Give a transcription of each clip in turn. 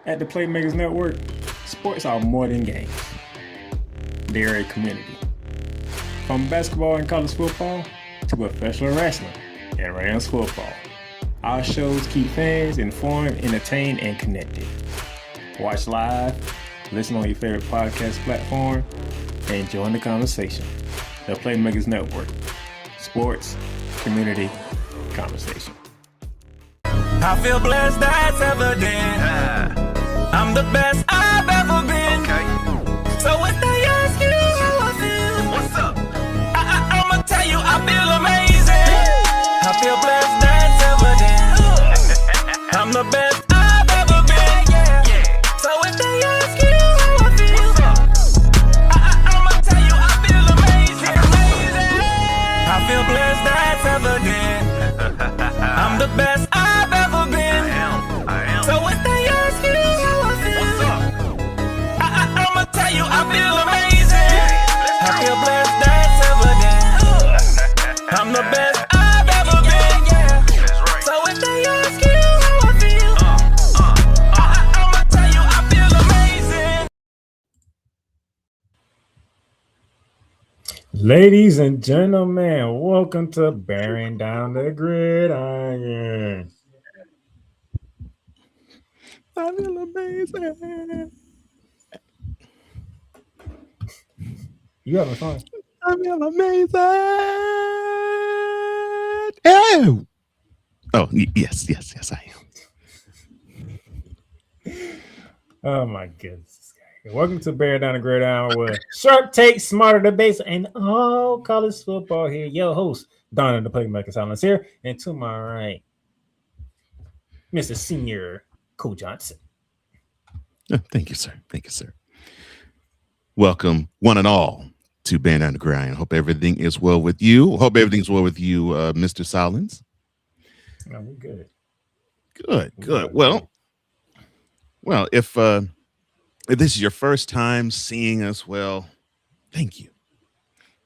At the Playmakers Network, sports are more than games. They're a community. From basketball and college football to professional wrestling and Rams football, our shows keep fans informed, entertained, and connected. Watch live, listen on your favorite podcast platform, and join the conversation. The Playmakers Network. Sports, community, conversation. I feel blessed, that's evident. I'm the best I've ever been. Okay. So if they ask you how I feel, what's up? I'ma tell you I feel amazing. I feel blessed, that's evident. I'm the best I've ever been. So if they ask you how I feel, what's up? I'ma tell you I feel amazing. I feel blessed, that's evident. I'm the best I've ever been. I am. So if they ask you how I feel, what's up? I'ma tell you I feel amazing. I feel blessed, that's evident. I'm the best I've ever been. That's right. So if they ask you how I feel, I'ma tell you I feel amazing. Ladies and gentlemen, welcome to Bearing Down the Gridiron. I feel amazing. You having fun? I feel amazing. Oh, yes, I am. Oh my goodness. Welcome to Bearing Down the Gridiron with short takes, smarter debates, and all college football here. Your host, Donna the Playmaker Silence here, and to my right, Mr. Senior Cole Johnson. Thank you, sir. Welcome, one and all, to Bearing Down the Gridiron. Hope everything is well with you. Mr. Silence. No, we're good. Good. Well, if this is your first time seeing us, well, thank you.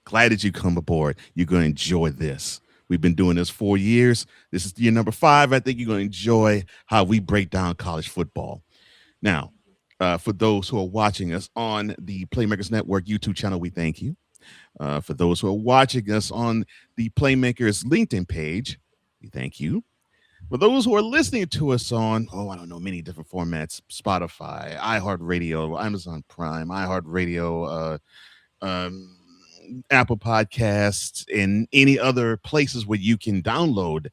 Glad that you come aboard. You're going to enjoy this. We've been doing this 4 years. This is year number 5. I think you're going to enjoy how we break down college football. Now, for those who are watching us on the Playmakers Network YouTube channel, we thank you. For those who are watching us on the Playmakers LinkedIn page, we thank you. For those who are listening to us on, many different formats, Spotify, iHeartRadio, Amazon Prime, iHeartRadio, Apple Podcasts, and any other places where you can download,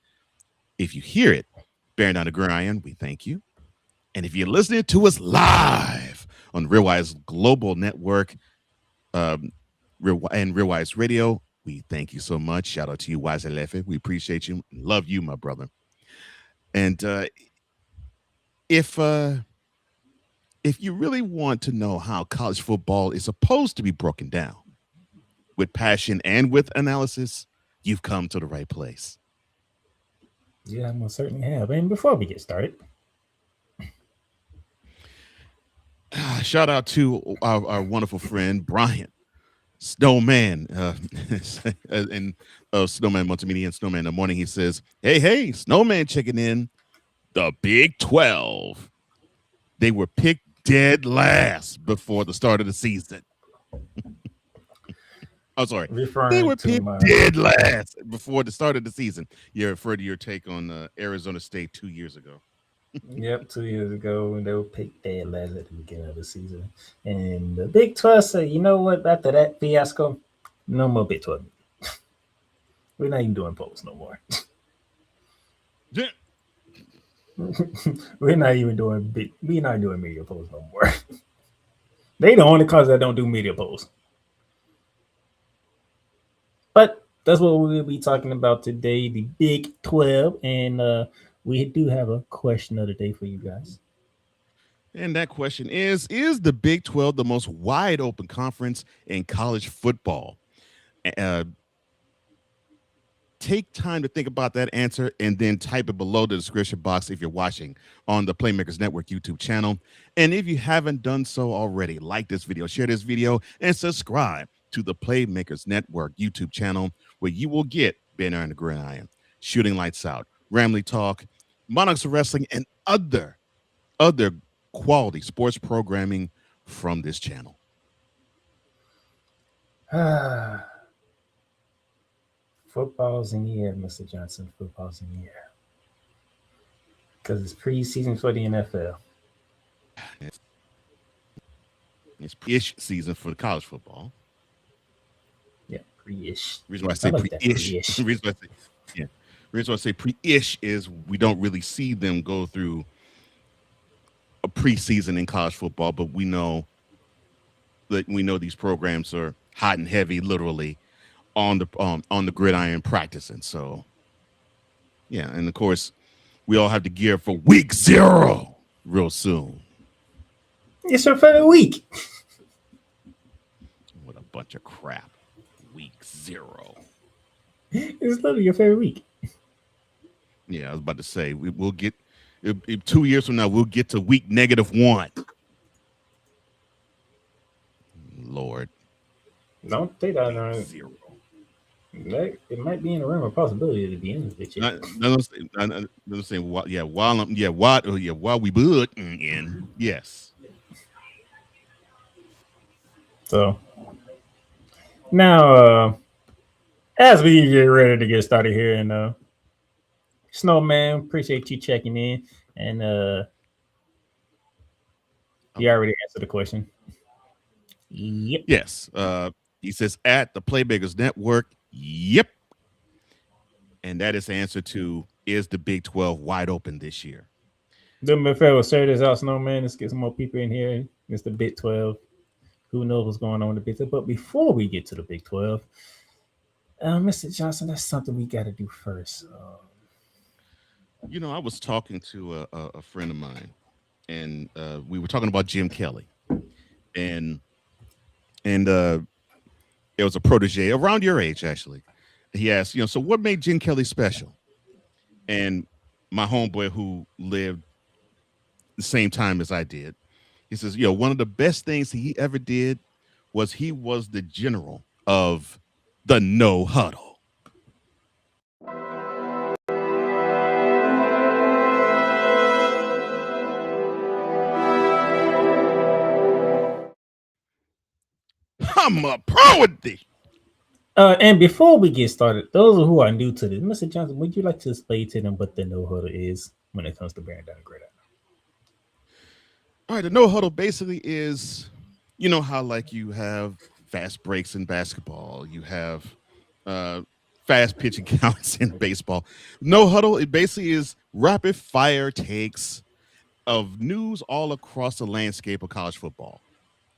if you hear it, Bearing Down the Gridiron, we thank you. And if you're listening to us live on Realwise Global Network and Realwise Radio, we thank you so much. Shout out to you, Wise Lefe. We appreciate you. Love you, my brother. And if you really want to know how college football is supposed to be broken down with passion and with analysis, you've come to the right place. Yeah, I most certainly have. And before we get started, shout out to our wonderful friend Brian Snowman and Snowman Multimedia and Snowman in the Morning. He says, hey, Snowman checking in. The Big 12. They were picked dead last before the start of the season. I'm sorry. They were picked dead last before the start of the season. You referred to your take on Arizona State 2 years ago. Yep, 2 years ago, and they were picked dead last at the beginning of the season. And the Big 12 said, you know what, after that fiasco, no more Big 12. We're not even doing polls no more. Yeah. We're not doing media polls no more. They the only cause that don't do media polls. But that's what we'll be talking about today, the Big 12. And we do have a question of the day for you guys. And that question is the Big 12 the most wide open conference in college football? Take time to think about that answer and then type it below the description box if you're watching on the Playmakers Network YouTube channel. And if you haven't done so already, like this video, share this video, and subscribe to the Playmakers Network YouTube channel, where you will get Bearing Down the Gridiron, Shooting Lights Out, Ramley Talk, Monarchs of Wrestling, and other quality sports programming from this channel? Football's in the air, Mr. Johnson. Football's in the air. Because it's preseason for the NFL. It's pre-ish season for the college football. Yeah, pre-ish. Reason why I say pre-ish. Reason why I say pre-ish is we don't really see them go through a preseason in college football, but we know these programs are hot and heavy, literally on the gridiron practicing. So, yeah, and of course, we all have to gear for week 0 real soon. It's your favorite week. What a bunch of crap. Week 0. It's literally your favorite week. Yeah, I was about to say we'll get 2 years from now. We'll get to week -1. Lord, Don't take that on 0. It might be in the realm of possibility to be in this shit. I'm saying while we bud in yes. So now, as we get ready to get started here, and Snowman, appreciate you checking in, and you already answered the question. Yep. Yes. He says at the Playmakers Network. Yep. And that is the answer to, is the Big 12 wide open this year? Then before we share this out, Snowman, let's get some more people in here. It's the Big 12. Who knows what's going on in the Big 12? But before we get to the Big 12, Mr. Johnson, that's something we got to do first. I was talking to a friend of mine, and we were talking about Jim Kelly, and it was a protege around your age, actually. He asked, so what made Jim Kelly special? And my homeboy, who lived the same time as I did, he says, one of the best things he ever did was he was the general of the No Huddle. I'm a pro with this. And before we get started, those who are new to this, Mr. Johnson, would you like to explain to them what the No Huddle is when it comes to bearing down the gridiron? All right, the No Huddle basically is, how like you have fast breaks in basketball, you have fast pitching counts in baseball. No Huddle, it basically is rapid fire takes of news all across the landscape of college football.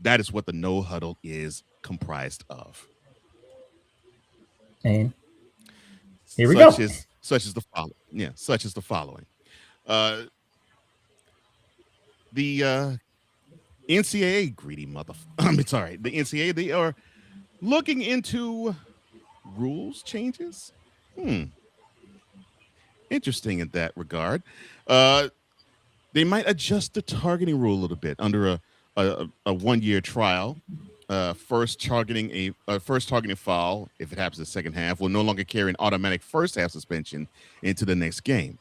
That is what the No Huddle is comprised of. And here we go. Such as the following. Yeah, such as the following. The NCAA, greedy mother. The NCAA, they are looking into rules changes. Interesting in that regard. They might adjust the targeting rule a little bit under a 1-year trial. First targeting foul, if it happens in the second half, will no longer carry an automatic first half suspension into the next game.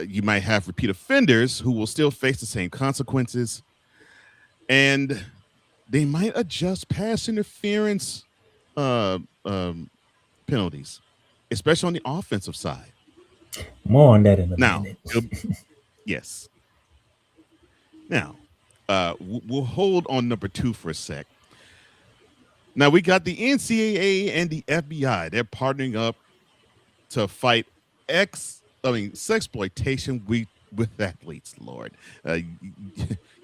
You might have repeat offenders who will still face the same consequences, and they might adjust pass interference penalties, especially on the offensive side. More on that in a minute. Yes. Now, we'll hold on number 2 for a sec. Now, we got the NCAA and the FBI. They're partnering up to fight sexploitation with athletes, Lord.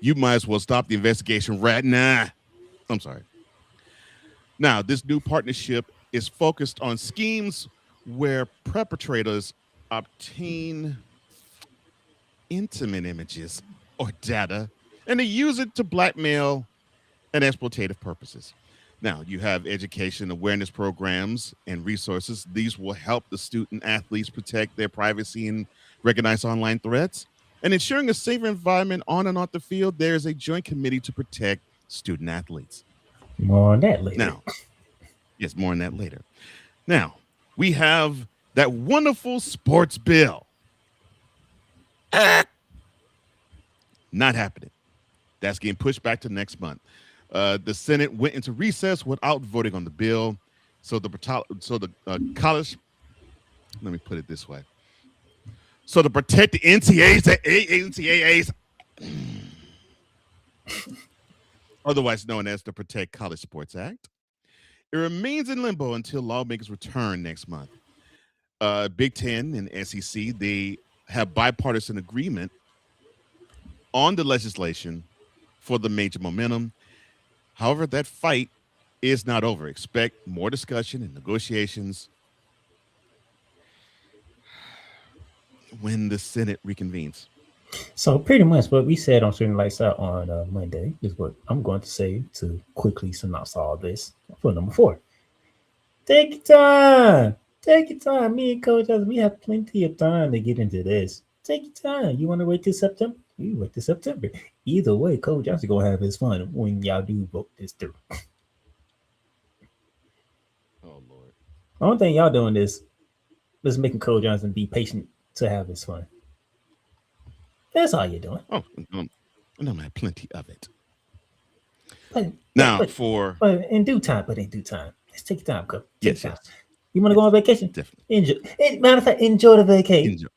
You might as well stop the investigation right now. I'm sorry. Now, this new partnership is focused on schemes where perpetrators obtain intimate images or data, and they use it to blackmail and exploitative purposes. Now, you have education awareness programs and resources. These will help the student athletes protect their privacy and recognize online threats. And ensuring a safer environment on and off the field, there is a joint committee to protect student athletes. More on that later. Now, yes, more on that later. Now, we have that wonderful sports bill. Not happening. That's getting pushed back to next month. The Senate went into recess without voting on the bill. So the college, let me put it this way. So to protect the NCAAs, otherwise known as the Protect College Sports Act, it remains in limbo until lawmakers return next month. Big Ten and SEC, they have bipartisan agreement on the legislation for the major momentum. However, that fight is not over. Expect more discussion and negotiations when the Senate reconvenes. So pretty much what we said on Certain Lights Out on Monday is what I'm going to say to quickly synopsize all this for number 4. Take your time. Take your time. Me and Coach, we have plenty of time to get into this. Take your time. You want to wait till September? You wait till September. Either way, Coach Johnson gonna have his fun when y'all do vote this through. Oh Lord! The only thing y'all doing is making Cole Johnson be patient to have his fun. That's all you're doing. Oh, I'm gonna have plenty of it. But in due time. Let's take your time, Coach. Yes. You want to go on vacation? Definitely. Matter of fact, enjoy the vacation.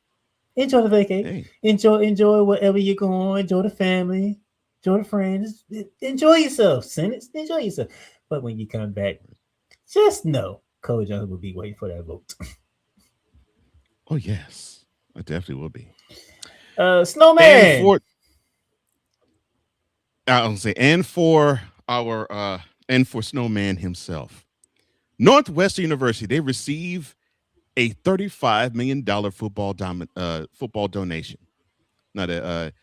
Enjoy the vacation. Hey. Enjoy wherever you're going. Enjoy the family. Enjoy the friends. Enjoy yourself, Senate. Enjoy yourself. But when you come back, just know Cole Johnson will be waiting for that vote. Oh yes, I definitely will be. Snowman. And for Snowman himself, Northwestern University, they receive a $35 million football donation. Now the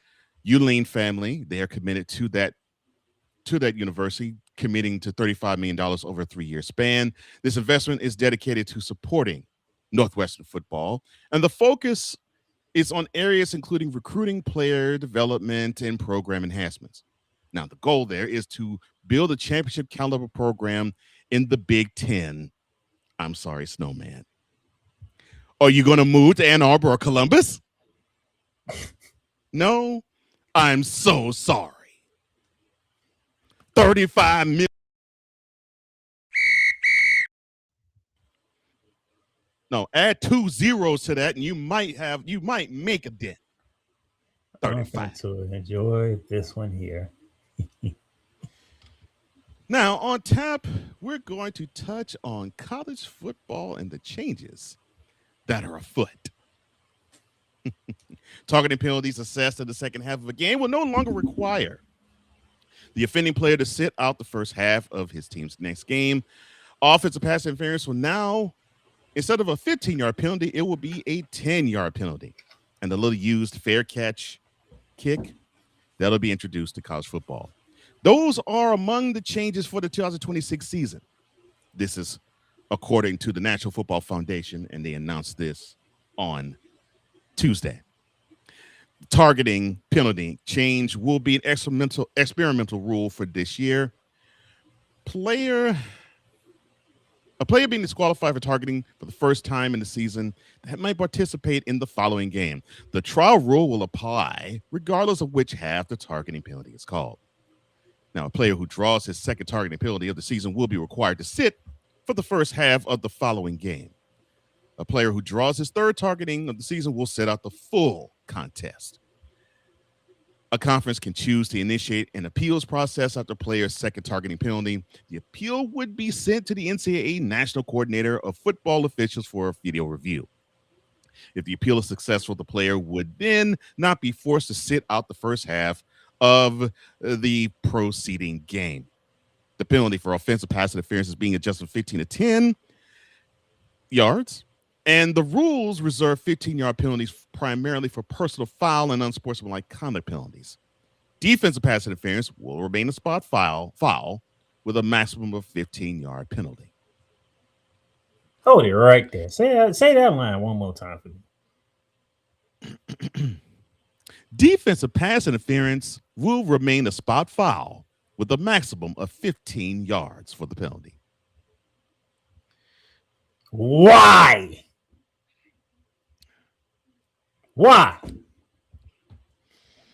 Uline family, they are committed to that university, committing to $35 million over a 3-year span. This investment is dedicated to supporting Northwestern football, and the focus is on areas including recruiting, player development, and program enhancements. Now, the goal there is to build a championship caliber program in the Big Ten. I'm sorry, Snowman. Are you going to move to Ann Arbor or Columbus? No, I'm so sorry. 35 million. No, add 2 zeros to that, and you might make a dent. 35. To enjoy this one here. Now, on tap, we're going to touch on college football and the changes that are afoot. Targeting penalties assessed in the second half of a game will no longer require the offending player to sit out the first half of his team's next game. Offensive pass interference will now, instead of a 15-yard penalty, it will be a 10-yard penalty. And the little used fair catch kick, that'll be introduced to college football. Those are among the changes for the 2026 season. This is according to the National Football Foundation, and they announced this on Tuesday. Targeting penalty change will be an experimental rule for this year. A player being disqualified for targeting for the first time in the season that might participate in the following game. The trial rule will apply regardless of which half the targeting penalty is called. Now, a player who draws his second targeting penalty of the season will be required to sit for the first half of the following game. A player who draws his third targeting of the season will sit out the full contest. A conference can choose to initiate an appeals process after a player's second targeting penalty. The appeal would be sent to the NCAA National Coordinator of Football Officials for a video review. If the appeal is successful, the player would then not be forced to sit out the first half of the proceeding game. The penalty for offensive pass interference is being adjusted from 15 to 10 yards. And the rules reserve 15-yard penalties primarily for personal foul and unsportsmanlike conduct penalties. Defensive pass interference will remain a spot foul with a maximum of 15-yard penalty. Hold it right there. Say that line one more time for me. Defensive pass interference will remain a spot foul with a maximum of 15 yards for the penalty. Why?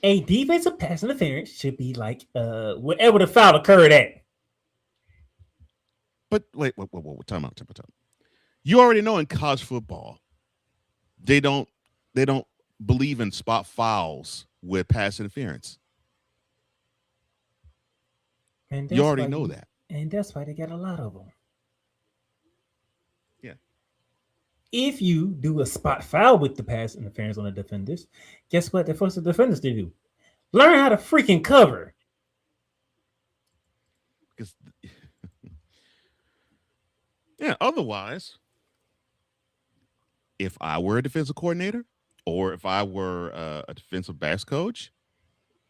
A defensive pass interference should be like wherever the foul occurred at. But wait, time out. You already know in college football, they don't believe in spot fouls with pass interference. And you already know that. And that's why they got a lot of them. Yeah. If you do a spot foul with the pass interference on the defenders, guess what? They're forced the defenders to do? Learn how to freaking cover. Because, yeah, otherwise, if I were a defensive coordinator or if I were a defensive backs coach,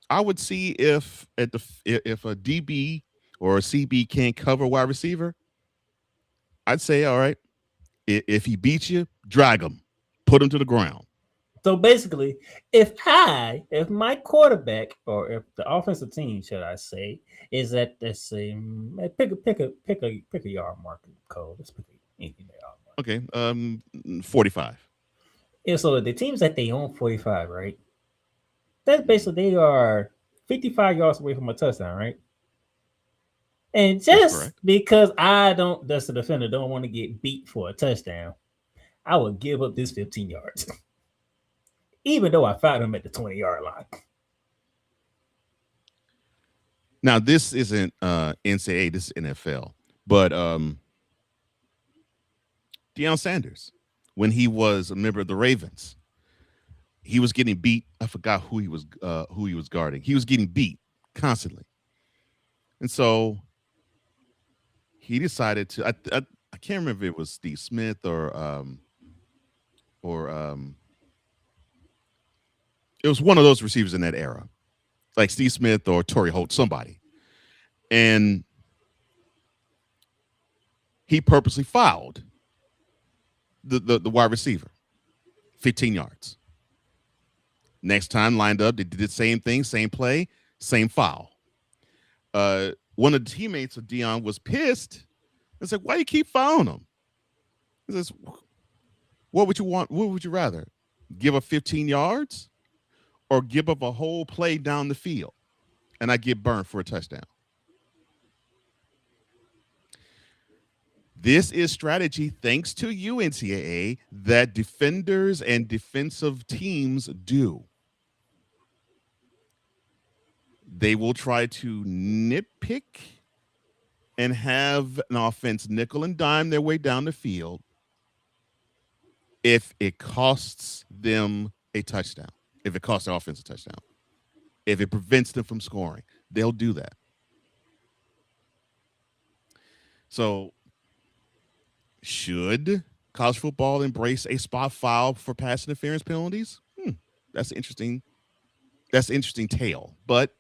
I would see if a DB or a CB can't cover a wide receiver. I'd say, all right, if he beats you, drag him, put him to the ground. So basically, if my quarterback or if the offensive team, should I say, is at the same pick a yard marker code. Let's pick anything yard marker. Okay, 45. Yeah, so the team's at their own 45, right? That's basically they are 55 yards away from a touchdown, right? And just because that's the defender, don't want to get beat for a touchdown, I would give up this 15 yards. Even though I found him at the 20-yard line. Now, this isn't NCAA, this is NFL. But Deion Sanders, when he was a member of the Ravens, he was getting beat. I forgot who he was guarding. He was getting beat constantly. And so he decided to I can't remember if it was Steve Smith or it was one of those receivers in that era, like Steve Smith or Torrey Holt, somebody. And he purposely fouled the wide receiver, 15 yards. Next time lined up, they did the same thing, same play, same foul. One of the teammates of Deion was pissed. It's like, why you keep fouling him? He says, what would you want? What would you rather? Give up 15 yards or give up a whole play down the field and I get burned for a touchdown? This is strategy, thanks to you, NCAA, that defenders and defensive teams do. They will try to nitpick and have an offense nickel and dime their way down the field if it costs them a touchdown, if it costs their offense a touchdown, if it prevents them from scoring, they'll do that. So should college football embrace a spot foul for pass interference penalties? That's interesting. That's an interesting tale. But,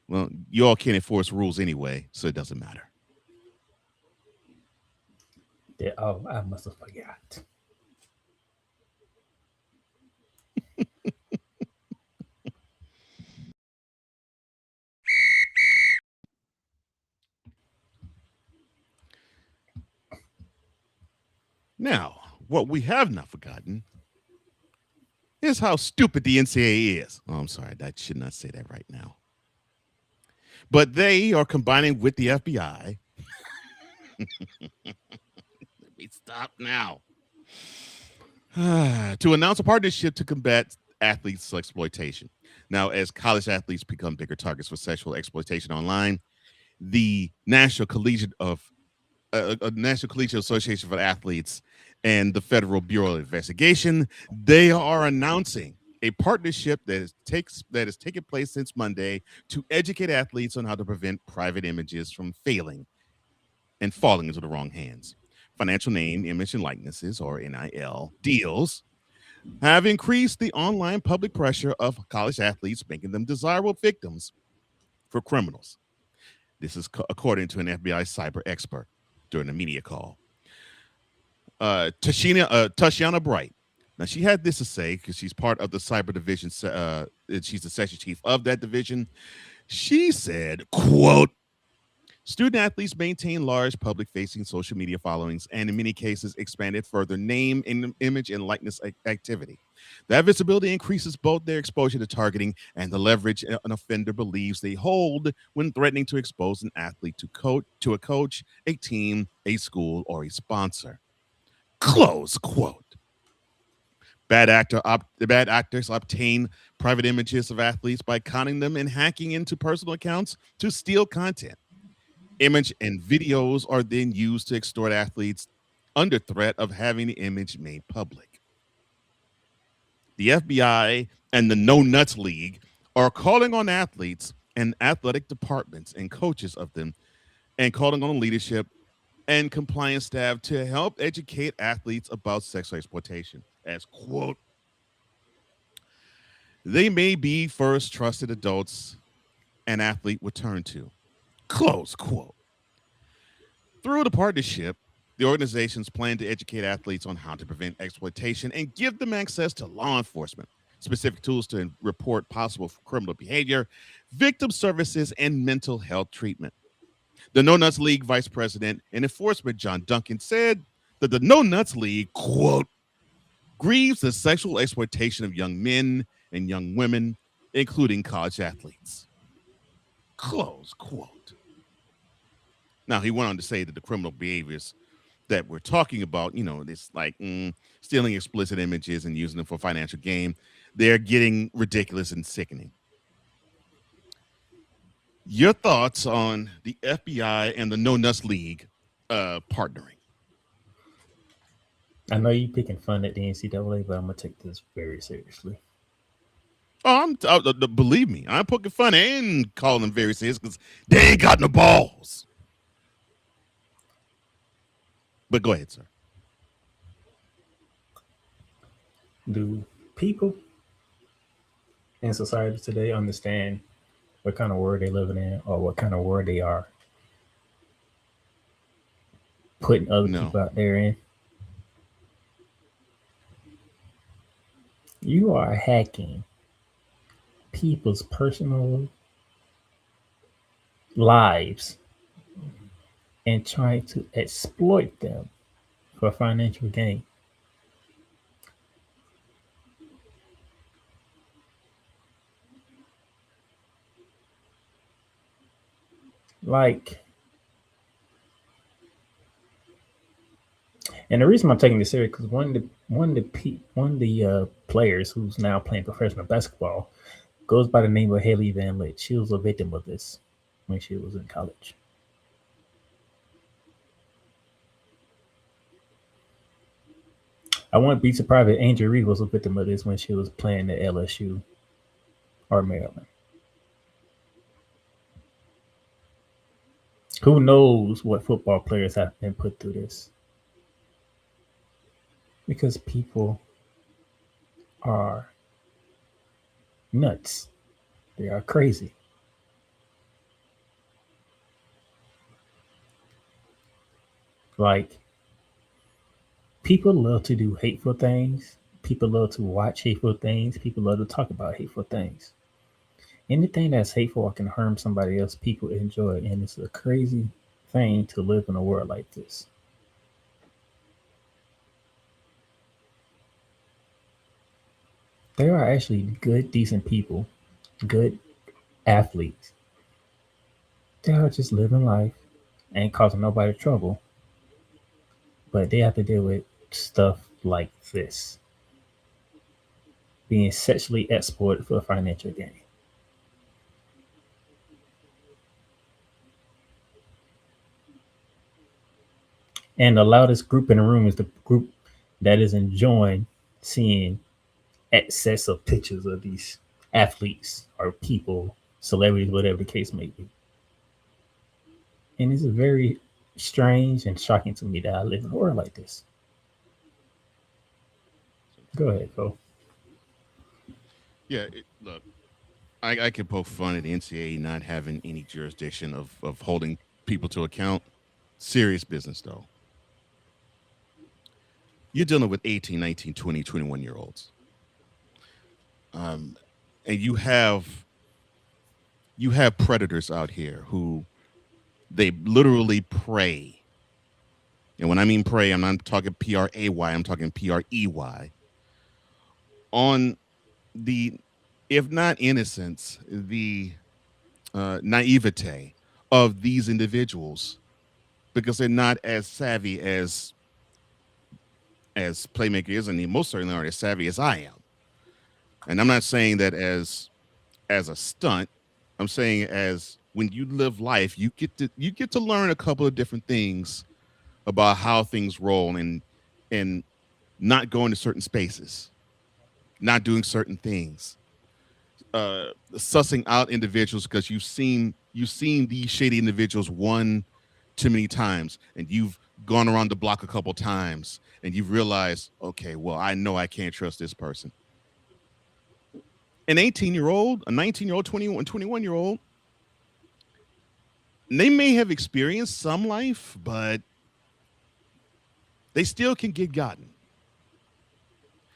well, you all can't enforce rules anyway, so it doesn't matter. Yeah, oh, I must have forgot. Now, what we have not forgotten is how stupid the NCAA is. Oh, I'm sorry, I should not say that right now. But they are combining with the FBI. Let me stop now. To announce a partnership to combat athletes' exploitation. Now, as college athletes become bigger targets for sexual exploitation online, the National Collegiate Association for Athletes and the Federal Bureau of Investigation, they are announcing a partnership that has taken place since Monday to educate athletes on how to prevent private images from failing and falling into the wrong hands. Financial name, image, and likenesses, or NIL, deals have increased the online public pressure of college athletes, making them desirable victims for criminals. This is according to an FBI cyber expert during a media call. Tashiana Bright. Now, she had this to say because she's part of the cyber division. She's the section chief of that division. She said, quote, Student athletes maintain large public-facing social media followings and, in many cases, expanded further name, image, and likeness activity. That visibility increases both their exposure to targeting and the leverage an offender believes they hold when threatening to expose an athlete to a coach, a team, a school, or a sponsor. Close quote. Bad actors obtain private images of athletes by conning them and hacking into personal accounts to steal content. Image and videos are then used to extort athletes under threat of having the image made public. The FBI and the No Nuts League are calling on athletes and athletic departments and coaches of them and calling on leadership and compliance staff to help educate athletes about sexual exploitation as, quote, they may be first trusted adults an athlete would turn to, close quote. Through the partnership, the organizations plan to educate athletes on how to prevent exploitation and give them access to law enforcement, specific tools to report possible criminal behavior, victim services, and mental health treatment. The No Nuts League Vice President and Enforcement John Duncan said that the No Nuts League, quote, grieves the sexual exploitation of young men and young women, including college athletes. Close quote. Now, he went on to say that the criminal behaviors that we're talking about, this like stealing explicit images and using them for financial gain, they're getting ridiculous and sickening. Your thoughts on the FBI and the No Nuts League partnering? I know you're picking fun at the NCAA, but I'm gonna take this very seriously. Oh, believe me, I'm poking fun and calling them very serious because they ain't got no balls. But go ahead, sir. Do people in society today understand what kind of world they're living in or what kind of world they are putting other people out there in? You are hacking people's personal lives and trying to exploit them for financial gain. And the reason I'm taking this serious because one of the players who's now playing professional basketball goes by the name of Haley Van Lith. She was a victim of this when she was in college. I wouldn't be surprised if Angel Reed was a victim of this when she was playing at LSU or Maryland. Who knows what football players have been put through this? Because people are nuts. They are crazy. Like, people love to do hateful things. People love to watch hateful things. People love to talk about hateful things. Anything that's hateful or can harm somebody else, people enjoy it. And it's a crazy thing to live in a world like this. There are actually good, decent people, good athletes. They are just living life, ain't causing nobody trouble. But they have to deal with stuff like this. Being sexually exploited for financial gain. And the loudest group in the room is the group that is enjoying seeing excess of pictures of these athletes or people, celebrities, whatever the case may be. And it's very strange and shocking to me that I live in a world like this. Go ahead, Cole. Yeah, look, I can poke fun at the NCAA not having any jurisdiction of holding people to account. Serious business, though. You're dealing with 18, 19, 20, 21-year-olds. And you have predators out here who They literally prey. And when I mean prey, I'm not talking P-R-A-Y, I'm talking P-R-E-Y. On the, if not innocence, the naivete of these individuals, because they're not as savvy as Playmaker is, and they most certainly aren't as savvy as I am. And I'm not saying that as a stunt. I'm saying as when you live life, you get to learn a couple of different things about how things roll, and not going to certain spaces, not doing certain things, sussing out individuals because you've seen these shady individuals one too many times, and you've gone around the block a couple times, and you've realized, okay, well, I know I can't trust this person. An 18-year-old, a 19-year-old, 21-year-old, they may have experienced some life, but they still can get gotten.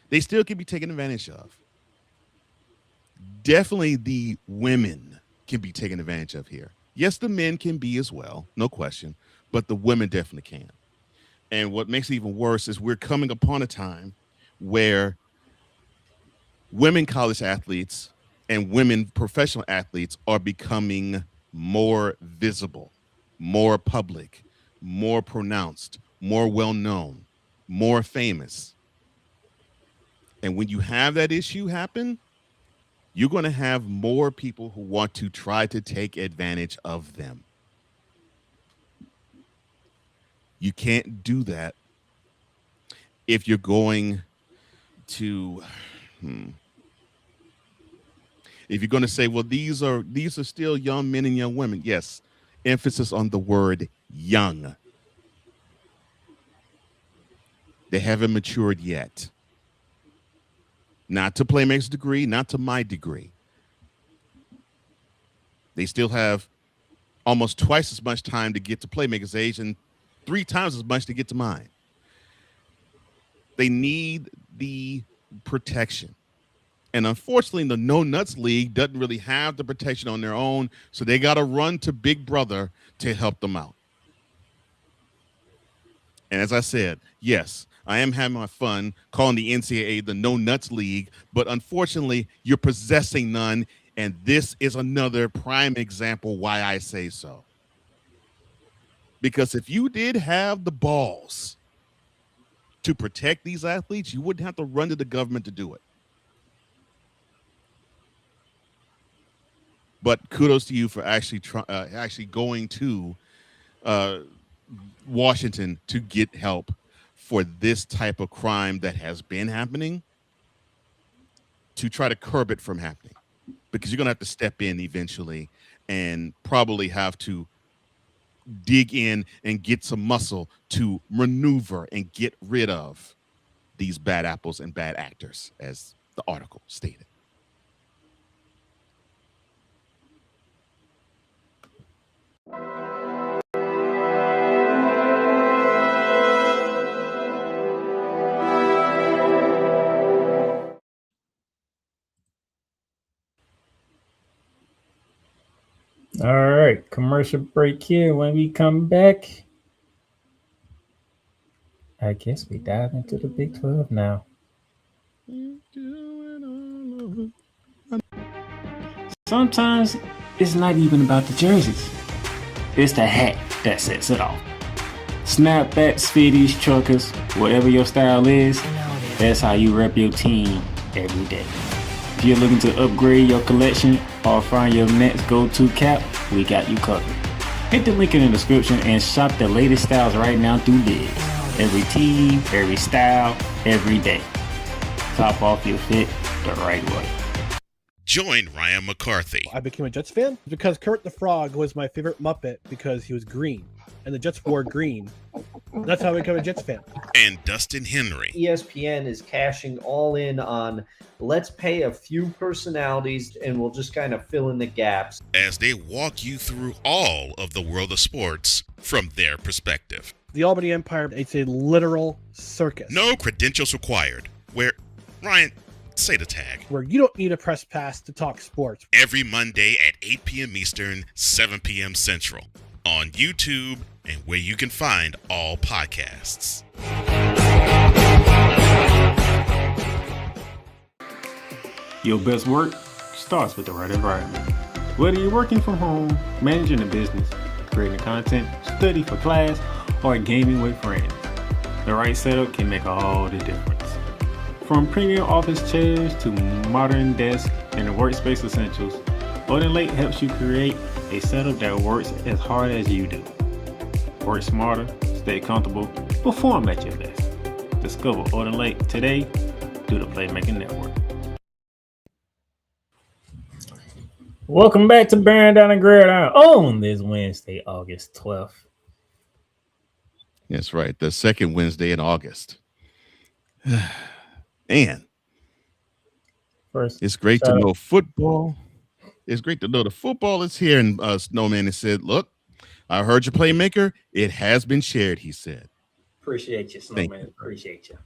They still can be taken advantage of. Definitely the women can be taken advantage of here. Yes, the men can be as well, no question, but the women definitely can. And what makes it even worse is we're coming upon a time where women college athletes and women professional athletes are becoming more visible, more public, more pronounced, more well-known, more famous. And when you have that issue happen, you're going to have more people who want to try to take advantage of them. You can't do that if you're going to, if you're going to say, well, these are still young men and young women. Yes, emphasis on the word young. They haven't matured yet. Not to Playmaker's degree, not to my degree. They still have almost twice as much time to get to Playmaker's age and 3 times as much to get to mine. They need the protection. And unfortunately, the No Nuts League doesn't really have the protection on their own, so they got to run to Big Brother to help them out. And as I said, yes, I am having my fun calling the NCAA the No Nuts League, but unfortunately, you're possessing none, and this is another prime example why I say so. Because if you did have the balls to protect these athletes, you wouldn't have to run to the government to do it. But kudos to you for actually going to Washington to get help for this type of crime that has been happening, to try to curb it from happening, because you're going to have to step in eventually and probably have to dig in and get some muscle to maneuver and get rid of these bad apples and bad actors, as the article stated. All right, commercial break here. When we come back, I guess we dive into the Big 12 now. Sometimes it's not even about the jerseys. It's the hat that sets it off. Snapbacks, fitties, truckers, whatever your style is, that's how you rep your team every day. If you're looking to upgrade your collection or find your next go-to cap, we got you covered. Hit the link in the description and shop the latest styles right now through Lids. Every team, every style, every day. Top off your fit the right way. Join Ryan McCarthy. I became a Jets fan because Kermit the Frog was my favorite Muppet because he was green, and the Jets wore green. That's how I became a Jets fan. And Dustin Henry. ESPN is cashing all in on let's pay a few personalities and we'll just kind of fill in the gaps, as they walk you through all of the world of sports from their perspective. The Albany Empire, it's a literal circus. No credentials required. Where, Ryan, say the tag. Where you don't need a press pass to talk sports. Every Monday at 8 p.m. Eastern, 7 p.m. Central. on YouTube and where you can find all podcasts. Your best work starts with the right environment. Whether you're working from home, managing a business, creating content, study for class, or gaming with friends, the right setup can make all the difference. From premium office chairs to modern desks and workspace essentials, Odin Lake helps you create a setup that works as hard as you do. Work smarter, stay comfortable, perform at your best. Discover Odin Lake today through the Playmaker Network. Welcome back to Bearing Down and Gridiron on this Wednesday, August 12th. That's right. The second Wednesday in August. And First, it's great to know football. It's great to know the football is here. And Snowman has said, look, I heard your Playmaker. It has been shared, he said. appreciate you, Snowman. Appreciate you.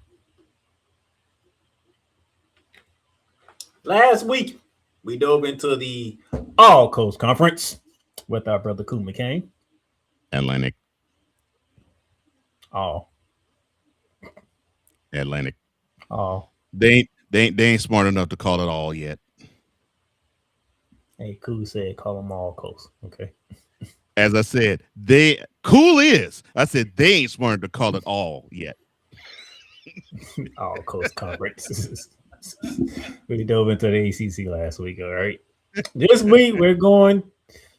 Last week, we dove into the All Coast Conference with our brother Cool McCain. Atlantic. All. Atlantic. All. They ain't smart enough to call it all yet. Hey, Cool said call them All Coast. Okay. As I said, Cool is. I said they ain't smart enough to call it all yet. All Coast Conference. We dove into the ACC last week, all right? This week, we're going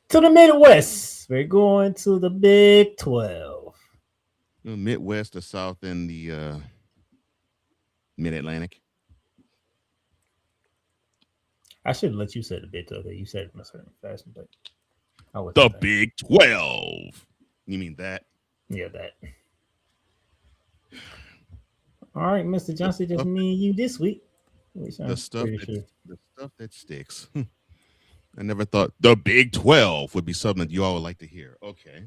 to the Midwest. We're going to the Big 12. The Midwest, the South, and the Mid-Atlantic. I should have let you say the Big 12. You said it in a certain fashion, but I was The Big 12. You mean that? Yeah, that. All right, Mr. Johnson, just me and you this week. The stuff that sticks. I never thought the Big 12 would be something that you all would like to hear. Okay.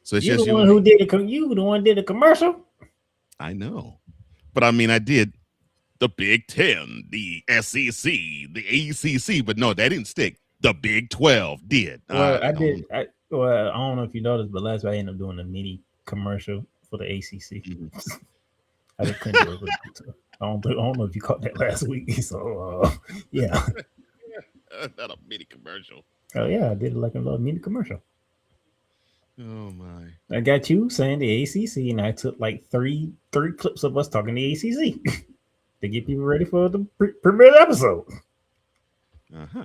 So it's you just the one who did it. You the one did a commercial. I know. But I mean, I did the Big 10, the SEC, the ACC, but no, that didn't stick. The Big 12 did. Well, I did. I don't know if you noticed, but last week I ended up doing a mini commercial for the ACC. Mm-hmm. I just couldn't do it. I don't know if you caught that last week. So, yeah. Not a mini commercial. Oh, yeah. I did it like a little mini commercial. Oh, my. I got you saying the ACC, and I took like three clips of us talking the ACC to get people ready for the premiere episode. Uh-huh.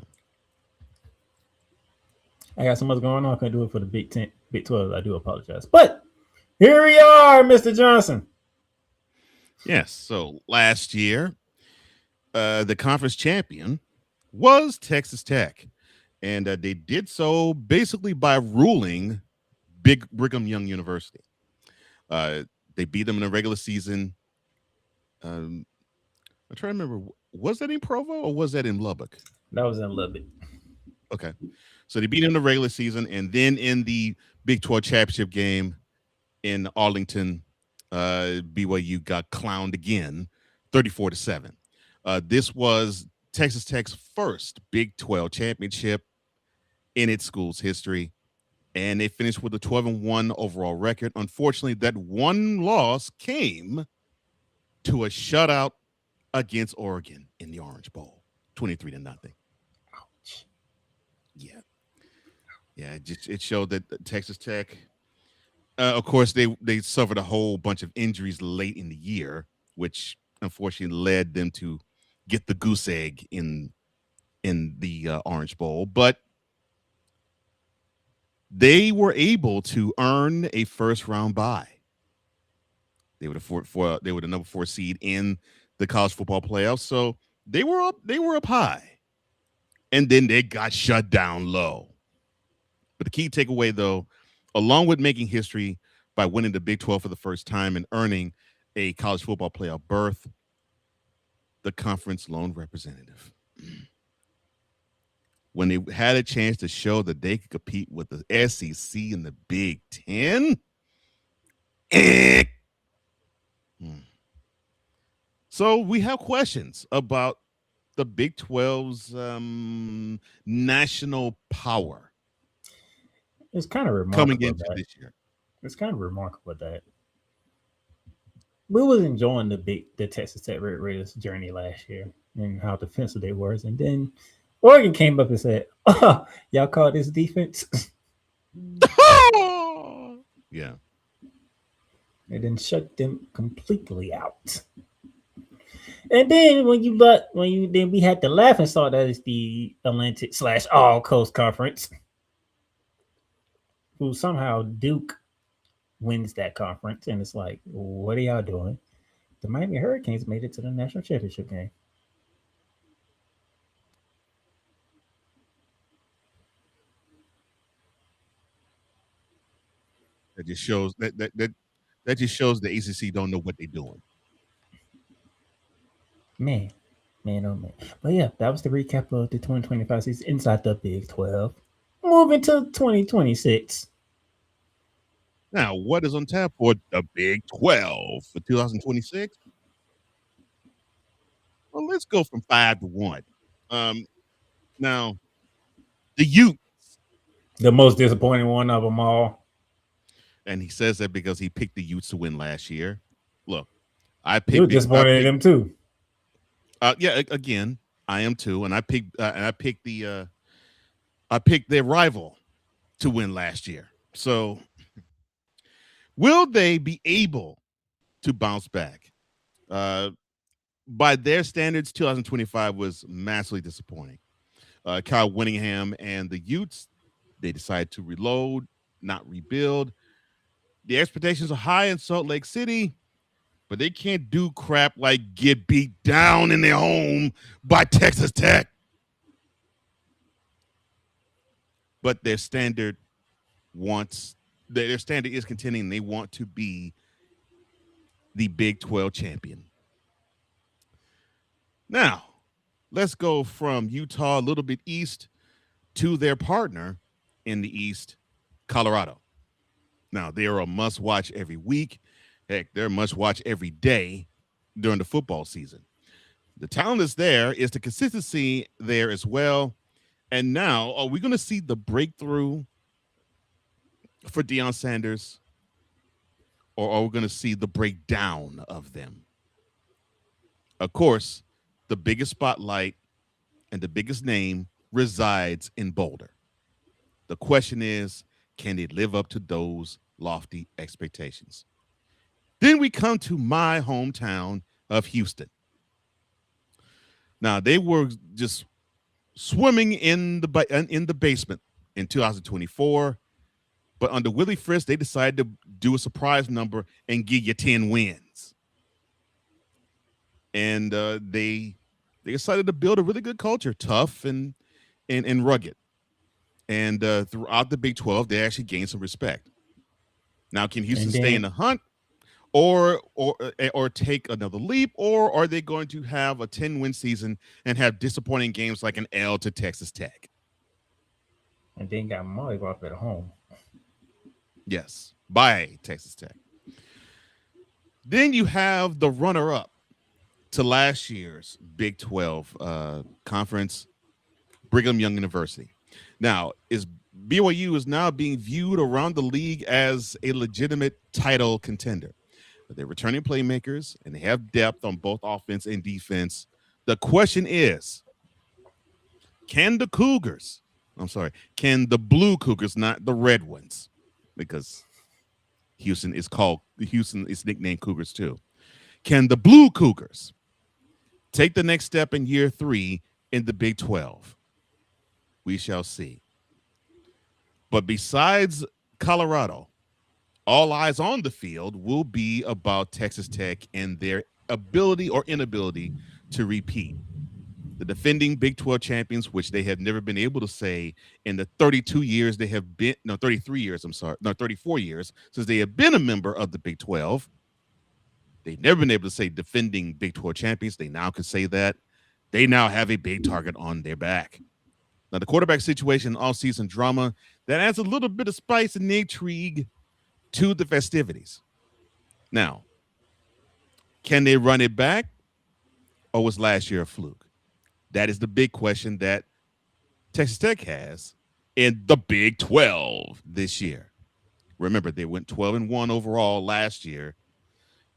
I got so much going on. I couldn't do it for the Big 10, Big 12. I do apologize. But here we are, Mr. Johnson. Yes. So last year, the conference champion was Texas Tech. And they did so basically by ruling Brigham Young University. They beat them in the regular season. I'm trying to remember, was that in Provo or was that in Lubbock? That was in Lubbock. Okay. So they beat them in the regular season, and then in the Big 12 championship game in Arlington, BYU got clowned again, 34-7. This was Texas Tech's first Big 12 championship in its school's history, and they finished with a 12-1 overall record. Unfortunately, that one loss came to a shutout against Oregon in the Orange Bowl, 23-0. Ouch. Yeah. Yeah, it showed that Texas Tech, of course, they suffered a whole bunch of injuries late in the year, which unfortunately led them to get the goose egg in the Orange Bowl. But they were able to earn a first-round bye. They were the number 4 seed in the college football playoffs, so they were up high, and then they got shut down low. But the key takeaway, though, along with making history by winning the Big 12 for the first time and earning a college football playoff berth, the conference lone representative, when they had a chance to show that they could compete with the SEC and the Big 10, So we have questions about the Big 12's national power. It's kind of coming remarkable into that this year. it's kind of remarkable that we was enjoying the Texas Tech Red Raiders journey last year and how defensive they were, and then Oregon came up and said, "Oh, y'all call this defense?" Yeah. and then shut them completely out. And then then we had to laugh and saw that it's the Atlantic / All Coast Conference, who somehow Duke wins that conference, and it's like, what are y'all doing? The Miami Hurricanes made it to the national championship game. That just shows that just shows the ACC don't know what they're doing. Man, oh man. But yeah, that was the recap of the 2025 season inside the Big 12. Moving to 2026. Now, what is on tap for the Big 12 for 2026? Well, let's go from 5 to 1. Now, the Ute, The most disappointing one of them all. and he says that because he picked the Utes to win last year. Look, I You were picked disappointed in them too. Yeah, again, I am too, and I picked their rival to win last year. So, will they be able to bounce back? By their standards, 2025 was massively disappointing. Kyle Winningham and the Utes, they decided to reload, not rebuild. The expectations are high in Salt Lake City, but they can't do crap like get beat down in their home by Texas Tech. But their standard is contending. They want to be the Big 12 champion. Now, let's go from Utah a little bit east to their partner in the East, Colorado. Now, they are a must-watch every week. Heck, they're a must-watch every day during the football season. The talent is there. Is the consistency there as well? And now, are we going to see the breakthrough for Deion Sanders? Or are we going to see the breakdown of them? Of course, the biggest spotlight and the biggest name resides in Boulder. The question is, can they live up to those lofty expectations? Then we come to my hometown of Houston. Now, they were just swimming in the basement in 2024, but under Willie Frisk, they decided to do a surprise number and give you 10 wins. And they decided to build a really good culture, tough and rugged. And throughout the Big 12, they actually gained some respect. Now, can Houston stay in the hunt, or take another leap, or are they going to have a 10-win season and have disappointing games like an L to Texas Tech? And then got mollywopped at home. Yes, by Texas Tech. Then you have the runner-up to last year's Big 12 conference, Brigham Young University. Now, BYU is now being viewed around the league as a legitimate title contender. They're returning playmakers, and they have depth on both offense and defense. The question is, can the Blue Cougars, not the Red ones, because Houston is nicknamed Cougars too. Can the Blue Cougars take the next step in year 3 in the Big 12? We shall see. But besides Colorado, all eyes on the field will be about Texas Tech and their ability or inability to repeat. The defending Big 12 champions, which they have never been able to say in the 34 years since they have been a member of the Big 12. They've never been able to say defending Big 12 champions. They now can say that. They now have a big target on their back. Now, the quarterback situation, all-season drama, that adds a little bit of spice and intrigue to the festivities. Now, can they run it back, or was last year a fluke? That is the big question that Texas Tech has, in the Big 12 this year. Remember, they went 12-1 overall last year,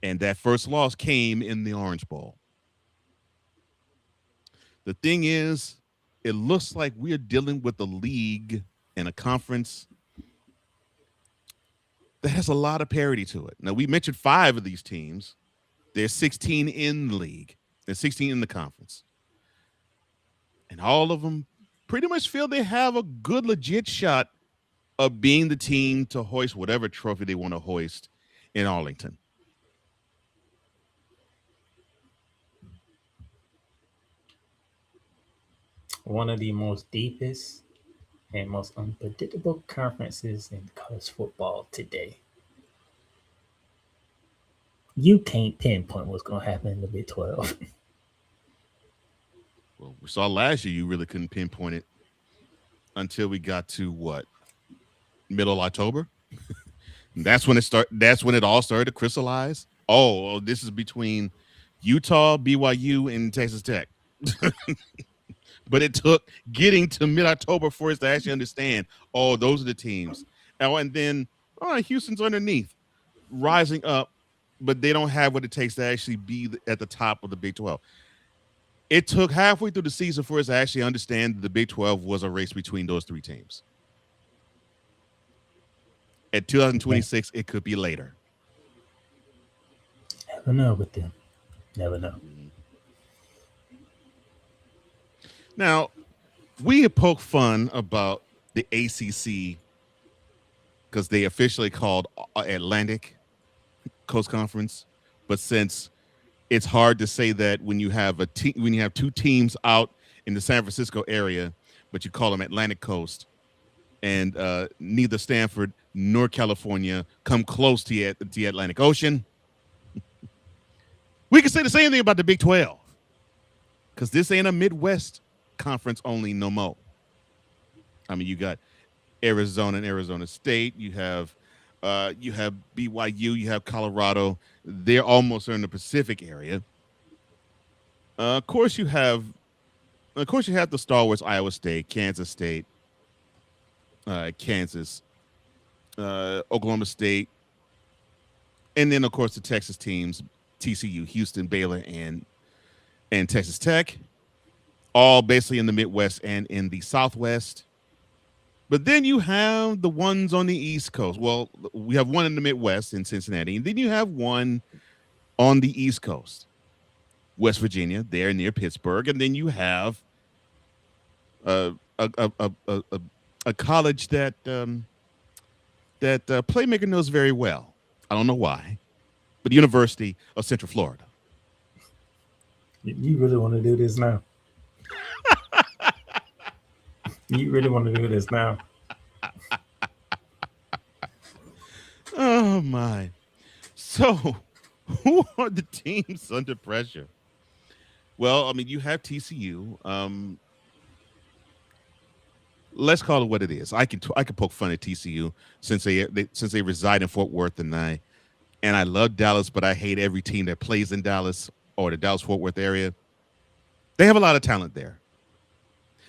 and that first loss came in the Orange Bowl. The thing is, it looks like we're dealing with a league and a conference that has a lot of parity to it. Now, we mentioned 5 of these teams. There's 16 in the league. There's 16 in the conference. And all of them pretty much feel they have a good, legit shot of being the team to hoist whatever trophy they want to hoist in Arlington. One of the most deepest and most unpredictable conferences in college football today. You can't pinpoint what's going to happen in the Big 12. Well, we saw last year you really couldn't pinpoint it until we got to what? Middle October? That's when it all started to crystallize. Oh, this is between Utah, BYU, and Texas Tech. But it took getting to mid-October for us to actually understand, oh, those are the teams. Oh, and then Houston's underneath, rising up, but they don't have what it takes to actually be at the top of the Big 12. It took halfway through the season for us to actually understand that the Big 12 was a race between those 3 teams. At 2026, it could be later. Never know with them. Never know. Now, we have poked fun about the ACC because they officially called Atlantic Coast Conference, but since it's hard to say that when you have when you have 2 teams out in the San Francisco area, but you call them Atlantic Coast, and neither Stanford nor California come close to the Atlantic Ocean, we can say the same thing about the Big 12 because this ain't a Midwest conference only no more. I mean, you got Arizona and Arizona State. You have BYU. You have Colorado. They're almost in the Pacific area. Of course, you have the stalwarts: Iowa State, Kansas State, Kansas, Oklahoma State, and then of course the Texas teams: TCU, Houston, Baylor, and Texas Tech. All basically in the Midwest and in the Southwest. But then you have the ones on the East Coast. Well, we have one in the Midwest in Cincinnati, and then you have one on the East Coast, West Virginia, there near Pittsburgh, and then you have a college that Playmaker knows very well. I don't know why, but the University of Central Florida. You really want to do this now? You really want to do this now? Oh, my. So, who are the teams under pressure? Well, I mean, you have TCU. Let's call it what it is. I can poke fun at TCU since they reside in Fort Worth, and I love Dallas, but I hate every team that plays in Dallas or the Dallas-Fort Worth area. They have a lot of talent there.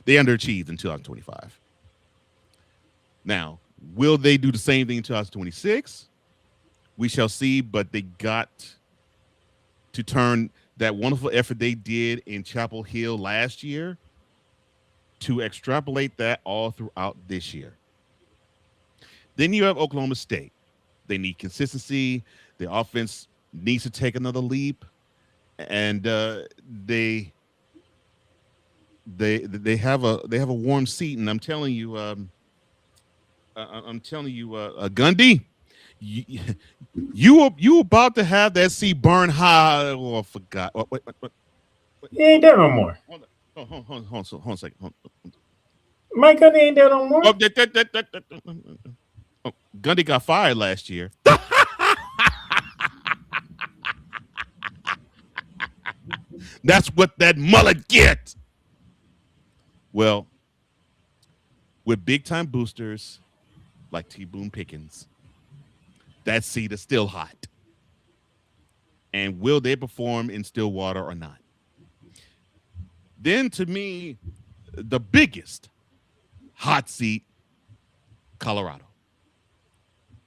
They underachieved in 2025. Now, will they do the same thing in 2026? We shall see, but they got to turn that wonderful effort they did in Chapel Hill last year to extrapolate that all throughout this year. Then you have Oklahoma State. They need consistency. The offense needs to take another leap, and they have a warm seat. And I'm telling you, Gundy, you about to have that seat burn high. Oh, I forgot. What? He ain't there no more. Hold on a second. Mike Gundy ain't there no more. Oh, Gundy got fired last year. That's what that mullet gets. Well, with big-time boosters like T. Boone Pickens, that seat is still hot. And will they perform in Stillwater or not? Then, to me, the biggest hot seat Colorado.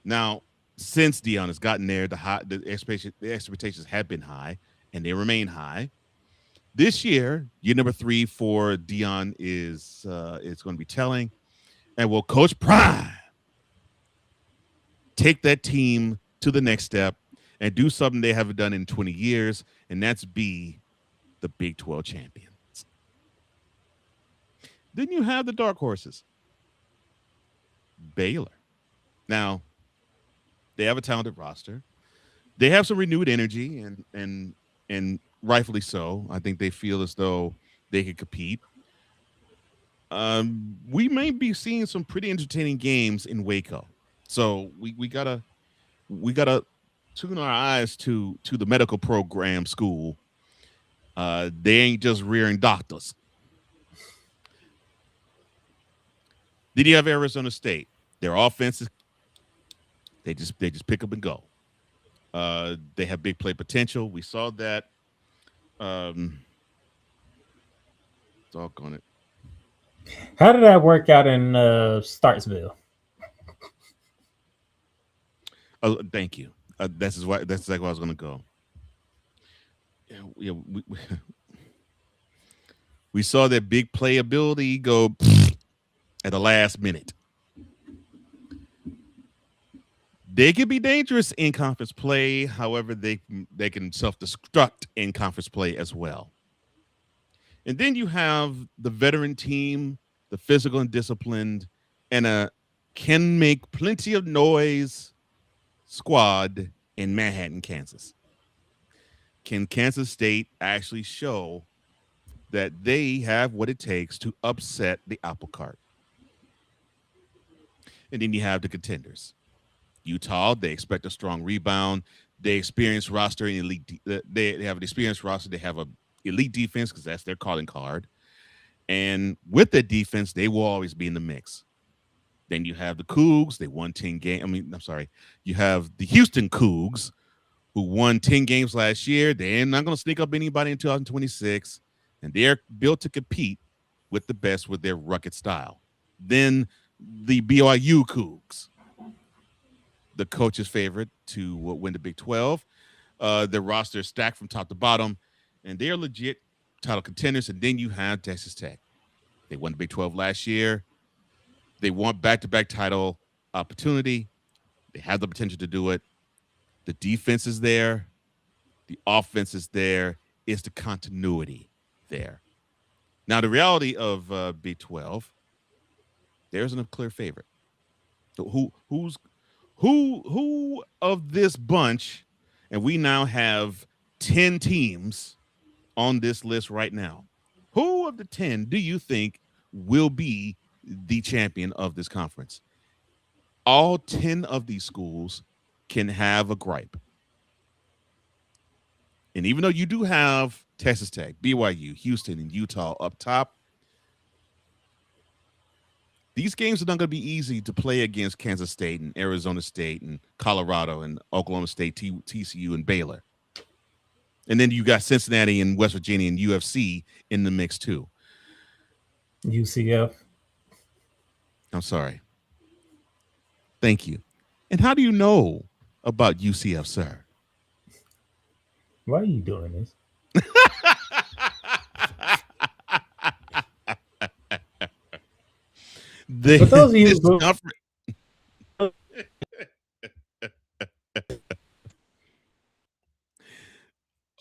Now, since Dion has gotten there, the expectations have been high, and they remain high. This year, year number 3 for Dion is going to be telling, and will Coach Prime take that team to the next step and do something they haven't done in 20 years, and that's be the Big 12 champions. Then you have the dark horses, Baylor. Now, they have a talented roster. They have some renewed energy, and rightfully so. I think they feel as though they could compete. We may be seeing some pretty entertaining games in Waco, so we gotta tune our eyes to the medical program school. They ain't just rearing doctors. Did you have Arizona State? Their offense is they just pick up and go. They have big play potential. We saw that. Doggone it. How did that work out in Starksville? Thank you. That's exactly where I was going to go. Yeah, we saw that big playability go at the last minute. They can be dangerous in conference play. However, they can self-destruct in conference play as well. And then you have the veteran team, the physical and disciplined, and can make plenty of noise squad in Manhattan, Kansas. Can Kansas State actually show that they have what it takes to upset the apple cart? And then you have the contenders. Utah, they expect a strong rebound. They experience roster and elite. They have an experienced roster. They have a elite defense because that's their calling card. And with that defense, they will always be in the mix. Then you have the Cougs. They won 10 games. You have the Houston Cougs, who won 10 games last year. They're not going to sneak up anybody in 2026. And they're built to compete with the best with their rugged style. Then the BYU Cougs, the coach's favorite to win the Big 12. Their roster is stacked from top to bottom, and they are legit title contenders. And then you have Texas Tech. They won the Big 12 last year. They want back-to-back title opportunity. They have the potential to do it. The defense is there. The offense is there. It's the continuity there. Now, the reality of Big 12, there isn't a clear favorite. So who of this bunch, and we now have 10 teams on this list right now, who of the 10 do you think will be the champion of this conference? All 10 of these schools can have a gripe. And even though you do have Texas Tech, BYU, Houston, and Utah up top, these games are not going to be easy to play against Kansas State and Arizona State and Colorado and Oklahoma State, TCU, and Baylor. And then you got Cincinnati and West Virginia and UFC in the mix too. UCF. I'm sorry. Thank you. And how do you know about UCF, sir? Why are you doing this? For those of you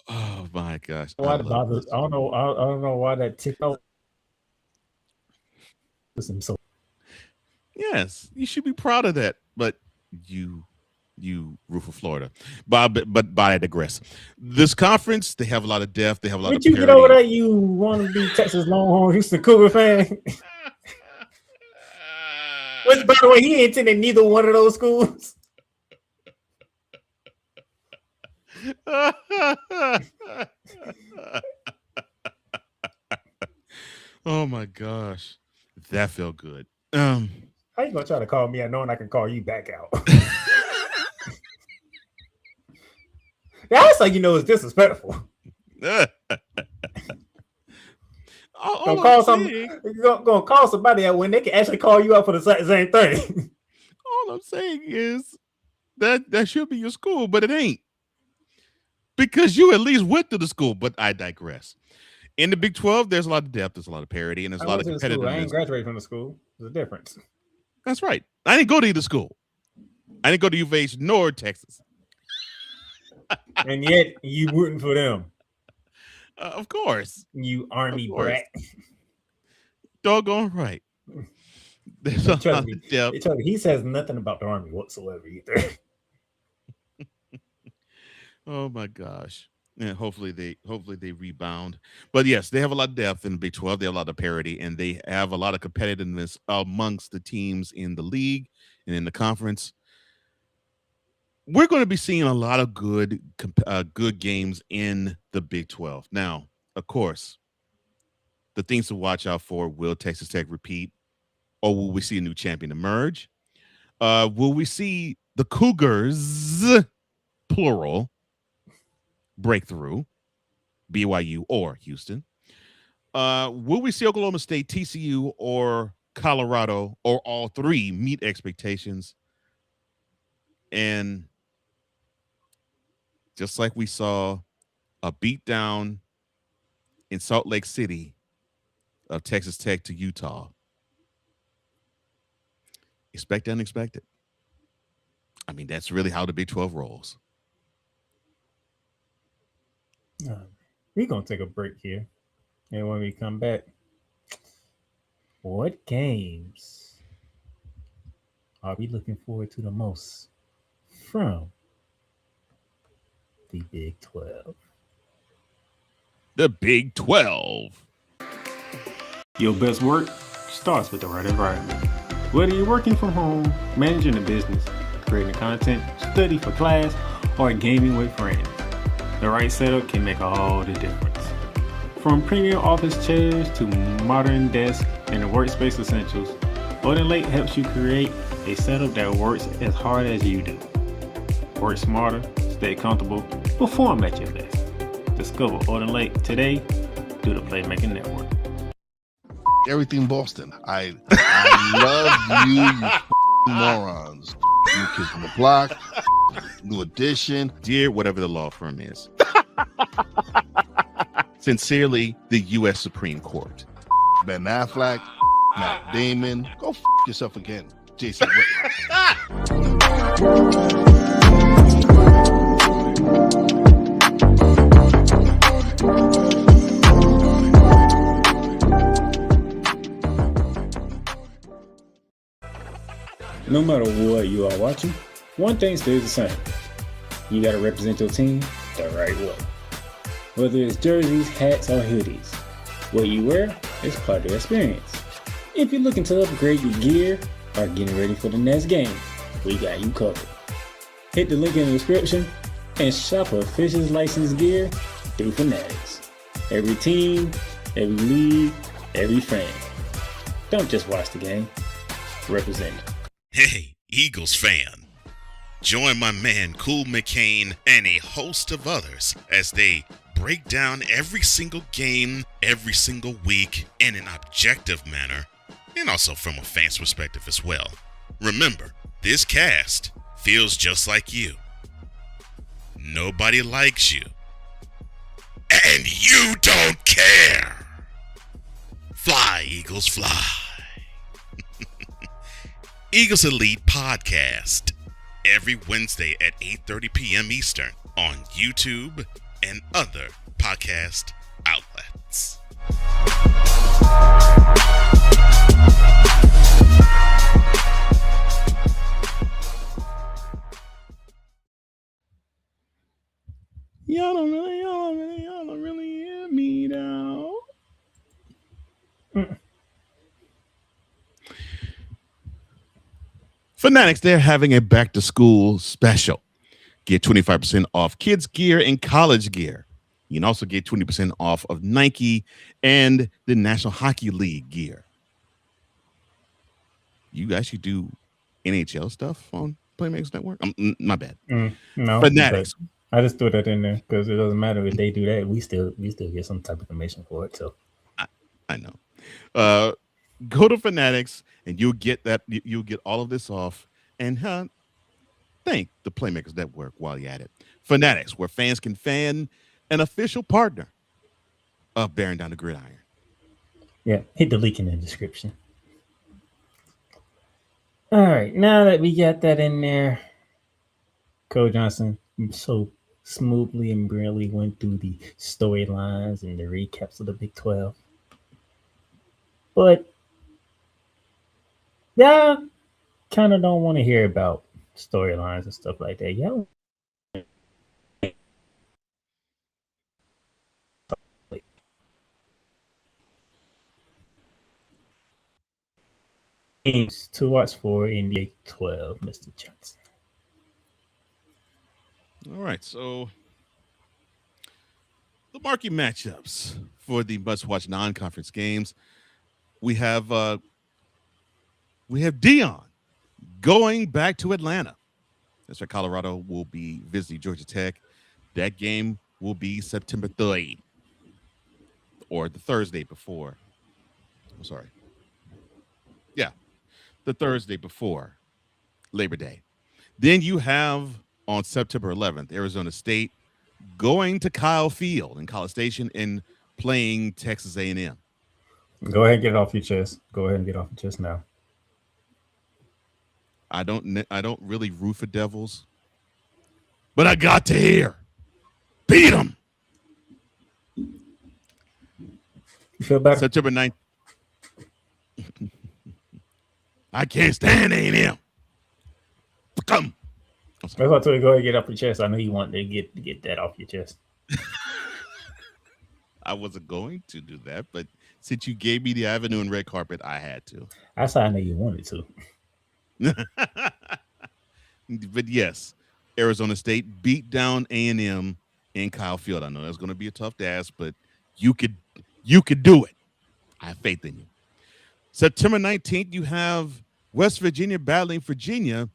oh my gosh! I don't know why that TikTok. So yes, you should be proud of that, but you root for Florida. But I digress. This conference, they have a lot of depth. They have a lot of you get over that? You want to be Texas Longhorn, Houston Cougar fan? Which, by the way, he ain't attended neither one of those schools. Oh my gosh, that felt good. How you gonna try to call me out knowing I can call you back out? That's like it's disrespectful. Gonna call somebody out when they can actually call you out for the same thing. All I'm saying is that should be your school, but it ain't. Because you at least went to the school, but I digress. In the Big 12, there's a lot of depth, there's a lot of parity, and there's a lot of competitiveness. I ain't graduated from the school. There's a difference. That's right. I didn't go to either school. I didn't go to UVH nor Texas. And yet you rooting for them. Of course. You Army brat. Doggone right. There's a lot of depth. He says nothing about the Army whatsoever either. Oh my gosh. And hopefully they rebound. But yes, they have a lot of depth in the Big 12. They have a lot of parity, and they have a lot of competitiveness amongst the teams in the league and in the conference. We're going to be seeing a lot of good games in the Big 12. Now, of course, the things to watch out for: will Texas Tech repeat, or will we see a new champion emerge? Will we see the Cougars, plural, breakthrough, BYU or Houston? Will we see Oklahoma State, TCU, or Colorado, or all three meet expectations? And just like we saw a beatdown in Salt Lake City of Texas Tech to Utah, expect the unexpected. I mean, that's really how the Big 12 rolls. We're going to take a break here. And when we come back, what games are we looking forward to the most from the Big 12? The Big 12. Your best work starts with the right environment. Whether you're working from home, managing a business, creating content, study for class, or gaming with friends, the right setup can make all the difference. From premium office chairs to modern desks and workspace essentials, Odin Lake helps you create a setup that works as hard as you do. Work smarter, stay comfortable, perform at your best. Discover Odin Lake today through the Playmaker Network. Everything Boston. I love you morons. New Kids on the Block, New Edition. Dear whatever the law firm is. Sincerely, the U.S. Supreme Court. Ben Affleck, Matt Damon. Go yourself again, Jason. No matter what you are watching, one thing stays the same. You gotta represent your team the right way. Whether it's jerseys, hats, or hoodies, what you wear is part of the experience. If you're looking to upgrade your gear or getting ready for the next game, we got you covered. Hit the link in the description and shop official licensed gear through Fanatics. Every team, every league, every fan. Don't just watch the game, represent it. Hey, Eagles fan. Join my man Cool McCain and a host of others as they break down every single game, every single week in an objective manner, and also from a fan's perspective as well. Remember, this cast feels just like you. Nobody likes you. And you don't care. Fly, Eagles, fly. Eagles Elite Podcast, every Wednesday at 8:30 p.m. Eastern on YouTube and other podcast outlets. Y'all don't really hear me now. Fanatics, they're having a back to school special. Get 25% off kids gear and college gear. You can also get 20% off of Nike and the National Hockey League gear. You actually do NHL stuff on Playmakers Network? My bad. No, Fanatics. I just threw that in there because it doesn't matter if they do that. We still get some type of commission for it. So I know. Go to Fanatics and you'll get that. You'll get all of this off. And thank the Playmakers Network while you're at it. Fanatics, where fans can fan, an official partner of Bearing Down the Gridiron. Yeah, hit the link in the description. All right, now that we got that in there, Cole Johnson so smoothly and brilliantly went through the storylines and the recaps of the Big 12. But y'all kind of don't want to hear about storylines and stuff like that. Y'all games to watch for in the Big 12, Mr. Johnson. All right, so the marquee matchups for the must-watch non-conference games. We have Dion going back to Atlanta. That's why Colorado will be visiting Georgia Tech. That game will be September 3rd, or the Thursday before. I'm sorry. Yeah, the Thursday before Labor Day. Then you have on September 11th, Arizona State going to Kyle Field in College Station and playing Texas A&M. Go ahead and get it off your chest. Go ahead and get it off your chest now. I don't really root for Devils, but I got to hear. Beat them. You feel better? September 9th. I can't stand A&M. Come. That's why I told you go ahead and get it off your chest. I know you want to get that off your chest. I wasn't going to do that, but since you gave me the avenue and red carpet, I had to. That's how I know you wanted to. But yes, Arizona State beat down A&M in Kyle Field. I know that's going to be a tough task, but you could do it. I have faith in you. September 19th, you have West Virginia battling Virginia.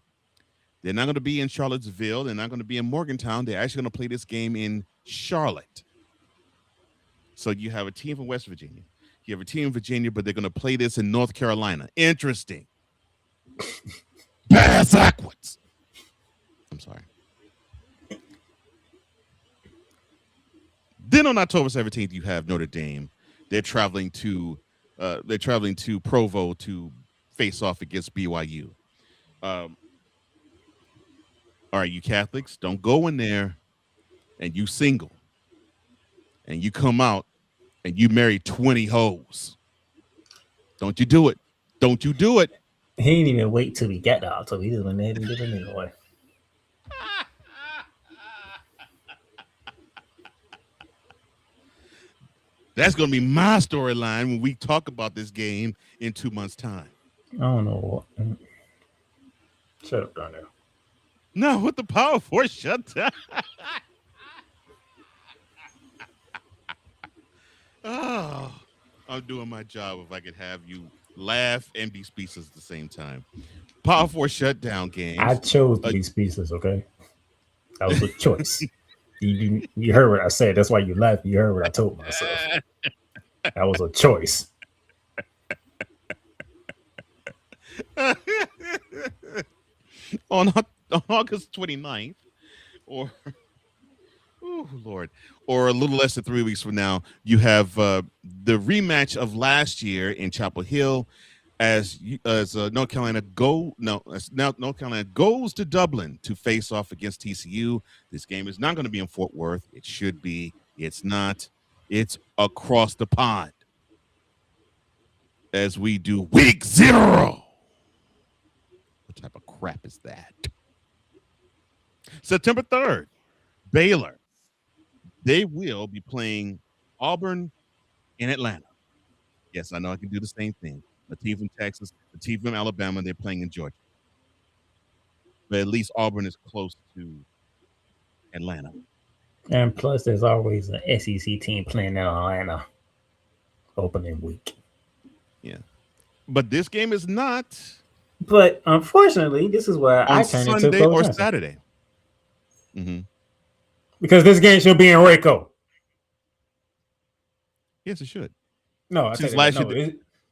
They're not going to be in Charlottesville. They're not going to be in Morgantown. They're actually going to play this game in Charlotte. So you have a team from West Virginia. You have a team in Virginia, but they're going to play this in North Carolina. Interesting. Pass backwards. I'm sorry. Then on October 17th, you have Notre Dame. They're traveling to Provo to face off against BYU. All right, you Catholics, don't go in there and you single and you come out and you marry 20 hoes. Don't you do it. Don't you do it. He didn't even wait till we got to October. He just went ahead and did it anyway. That's going to be my storyline when we talk about this game in 2 months' time. I don't know what. Shut up, Darnell. No, with the Power Force shut down. Oh, I'm doing my job if I could have you laugh and be speechless at the same time. Power Force shutdown games. I chose to be speechless, okay? That was a choice. You heard what I said. That's why you laughed. You heard what I told myself. That was a choice. On August 29th, or oh Lord, or a little less than 3 weeks from now, you have the rematch of last year in Chapel Hill, as North Carolina North Carolina goes to Dublin to face off against TCU. This game is not going to be in Fort Worth. It should be. It's not. It's across the pond. As we do week 0. What type of crap is that? September 3rd, Baylor. They will be playing Auburn in Atlanta. Yes, I know I can do the same thing. A team from Texas, a team from Alabama, they're playing in Georgia. But at least Auburn is close to Atlanta. And plus, there's always an SEC team playing in Atlanta opening week. Yeah. But this game is not. But unfortunately, this is where I turn into Sunday Cole or Johnson. Saturday. Mm-hmm. Because this game should be in Waco. Yes, it should. No, I Since think last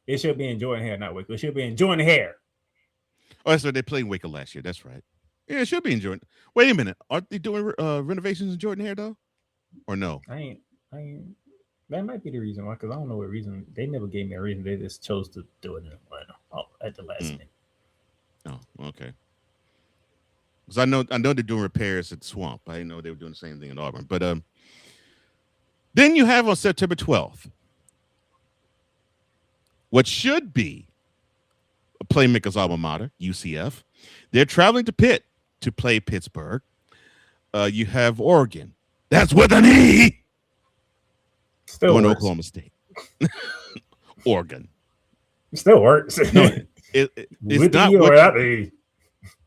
it should be in Jordan Hare, not Waco. It should be in Jordan Hare. Oh, that's right. They played Waco last year. That's right. Yeah, it should be in Jordan. Wait a minute. Aren't they doing renovations in Jordan here though? Or no? I ain't. That might be the reason why, because I don't know what reason. They never gave me a reason. They just chose to do it in Atlanta at the last minute. Oh, okay. Because I know they're doing repairs at Swamp. I didn't know they were doing the same thing in Auburn. But then you have on September 12th what should be a Playmaker's alma mater, UCF. They're traveling to Pitt to play Pittsburgh. You have Oregon. That's with an E. Still Going to works. Oklahoma State. Oregon. Still works. No, it's With not the E or what without you, the E.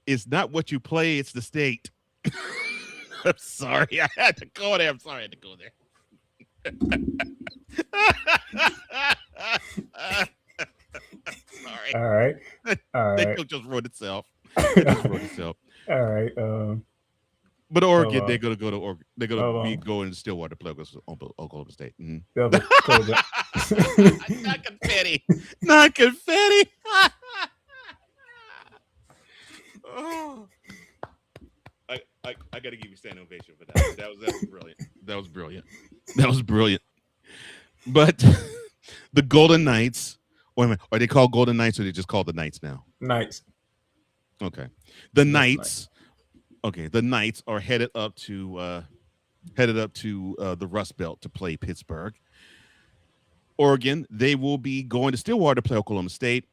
it's not what you play, it's the state. I'm sorry. I had to go there. I'm sorry I had to go there. Sorry. All right. All That right. joke just wrote itself. It just wrote itself. All right. But Oregon, Oh, they're gonna go to Oregon. They're gonna be on. going to Stillwater to play against Oklahoma State. Mhm. Not confetti. Not confetti. Oh. I gotta give you standing ovation for that. That was brilliant. That was brilliant. That was brilliant. But the Golden Knights, wait a minute, are they called Golden Knights or they just called the Knights now? Knights. Okay. The Knights. Okay, the Knights are headed up to the Rust Belt to play Pittsburgh. Oregon, they will be going to Stillwater to play Oklahoma State.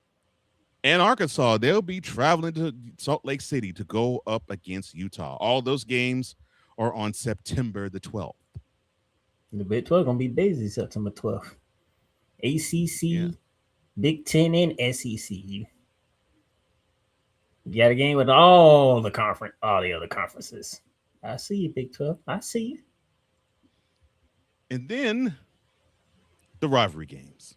And Arkansas, they'll be traveling to Salt Lake City to go up against Utah. All those games are on September the 12th. The Big 12 gonna be busy September 12th. ACC, Yeah. Big 10, and SEC. You got a game with all the other conferences. I see you, Big 12. I see you. And then the rivalry games.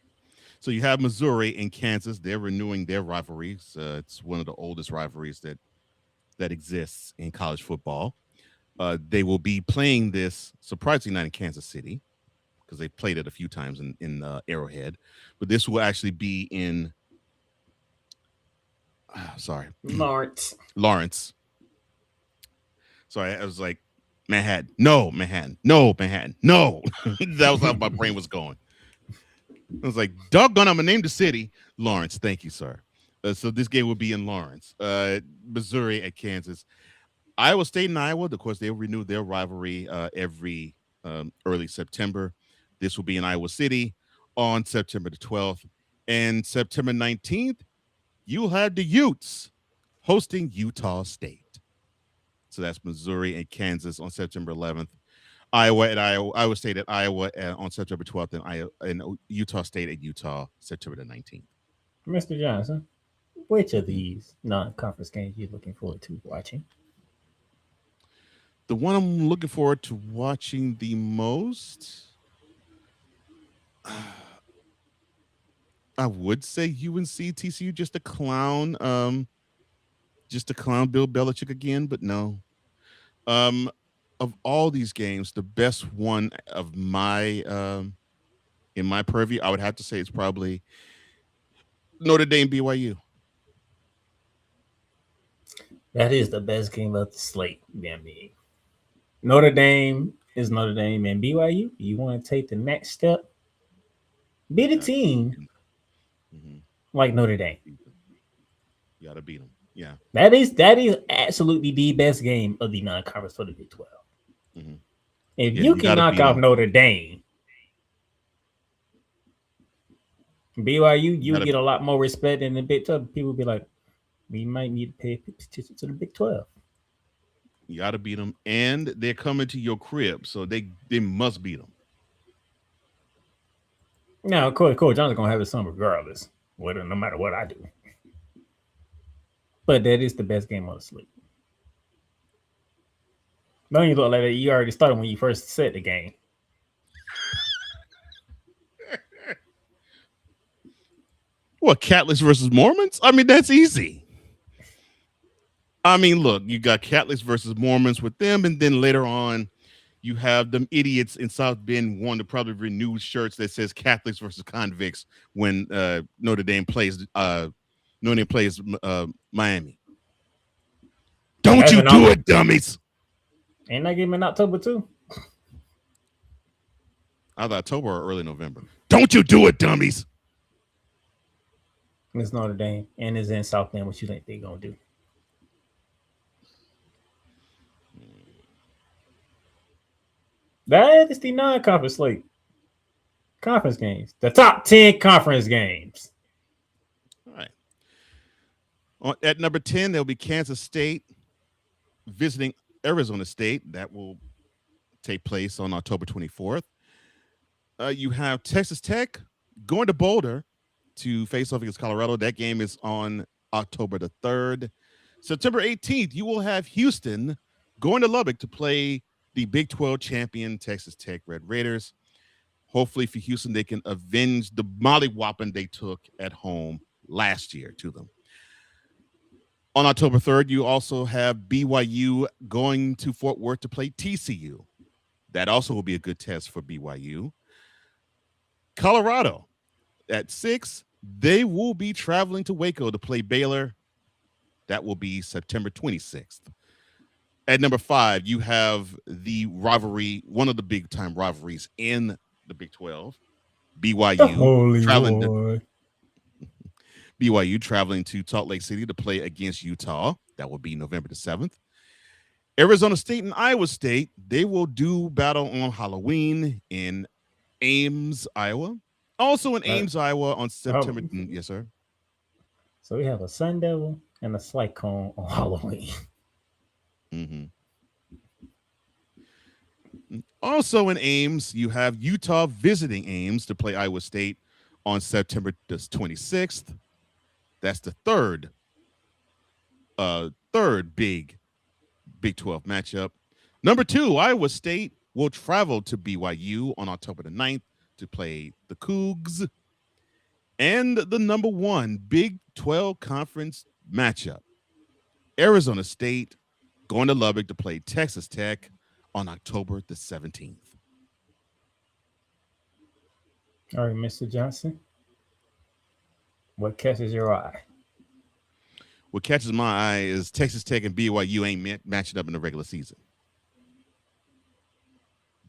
So you have Missouri and Kansas. They're renewing their rivalries. It's one of the oldest rivalries that exists in college football. They will be playing this, surprisingly not in Kansas City, because they played it a few times in Arrowhead. But this will actually be in, Lawrence. Sorry, I was like, Manhattan. No, Manhattan. No, Manhattan. No. That was how my brain was going. I was like, doggone, I'm going to name the city Lawrence. Thank you, sir. So this game will be in Lawrence. Missouri at Kansas. Iowa State and Iowa, of course, they'll renew their rivalry every early September. This will be in Iowa City on September the 12th. And September 19th, you'll have the Utes hosting Utah State. So that's Missouri and Kansas on September 11th. Iowa State at Iowa on September 12th, and Utah State at Utah September the 19th. Mr. Johnson, which of these non-conference games are you looking forward to watching? The one I'm looking forward to watching the most, I would say UNC TCU, just to clown Bill Belichick again, but no. Of all these games, the best one of my in my purview, I would have to say it's probably Notre Dame BYU. That is the best game of the slate. Damn me. Notre Dame is Notre Dame, and BYU. You want to take the next step? Beat a team like Notre Dame. You got to beat them. Yeah, that is absolutely the best game of the non-conference for the Big 12. Mm-hmm. If you can knock off Notre Dame, BYU, you get a lot more respect in the Big 12. People will be like, we might need to pay attention to the Big 12. You got to beat them, and they're coming to your crib, so they must beat them. Now, Cole Johnson's gonna have his son regardless, no matter what I do. But that is the best game on the slate. Don't you look like that? You already started when you first set the game. What, Catholics versus Mormons? I mean, that's easy. I mean, look, you got Catholics versus Mormons with them, and then later on, you have them idiots in South Bend wanting to probably renew shirts that says Catholics versus convicts when Notre Dame plays No, they plays Miami. Don't you do it, dummies. Ain't that game in October too? Either October or early November. Don't you do it, dummies. It's Notre Dame and it's in South Bend. What you think they're gonna do? That is the non-conference slate. Conference games. The top 10 conference games. All right. At number 10, there'll be Kansas State visiting Arizona State. That will take place on October 24th. You have Texas Tech going to Boulder to face off against Colorado. That game is on October the 3rd. September 18th, you will have Houston going to Lubbock to play the Big 12 champion Texas Tech Red Raiders. Hopefully for Houston, they can avenge the mollywhopping they took at home last year to them. On October 3rd, you also have BYU going to Fort Worth to play TCU. That also will be a good test for BYU. Colorado at 6, they will be traveling to Waco to play Baylor. That will be September 26th. At number 5, you have the rivalry, one of the big time rivalries in the Big 12. BYU traveling to Salt Lake City to play against Utah. That will be November the 7th. Arizona State and Iowa State, they will do battle on Halloween in Ames, Iowa. Also in Ames, Iowa on September. Yes, sir. So we have a Sun Devil and a Cyclone on Halloween. Mm-hmm. Also in Ames, you have Utah visiting Ames to play Iowa State on September the 26th. That's the third big Big 12 matchup. Number 2, Iowa State will travel to BYU on October the 9th to play the Cougs. And the number 1 Big 12 conference matchup, Arizona State going to Lubbock to play Texas Tech on October the 17th. All right, Mr. Johnson. What catches your eye? What catches my eye is Texas Tech and BYU ain't matching up in the regular season.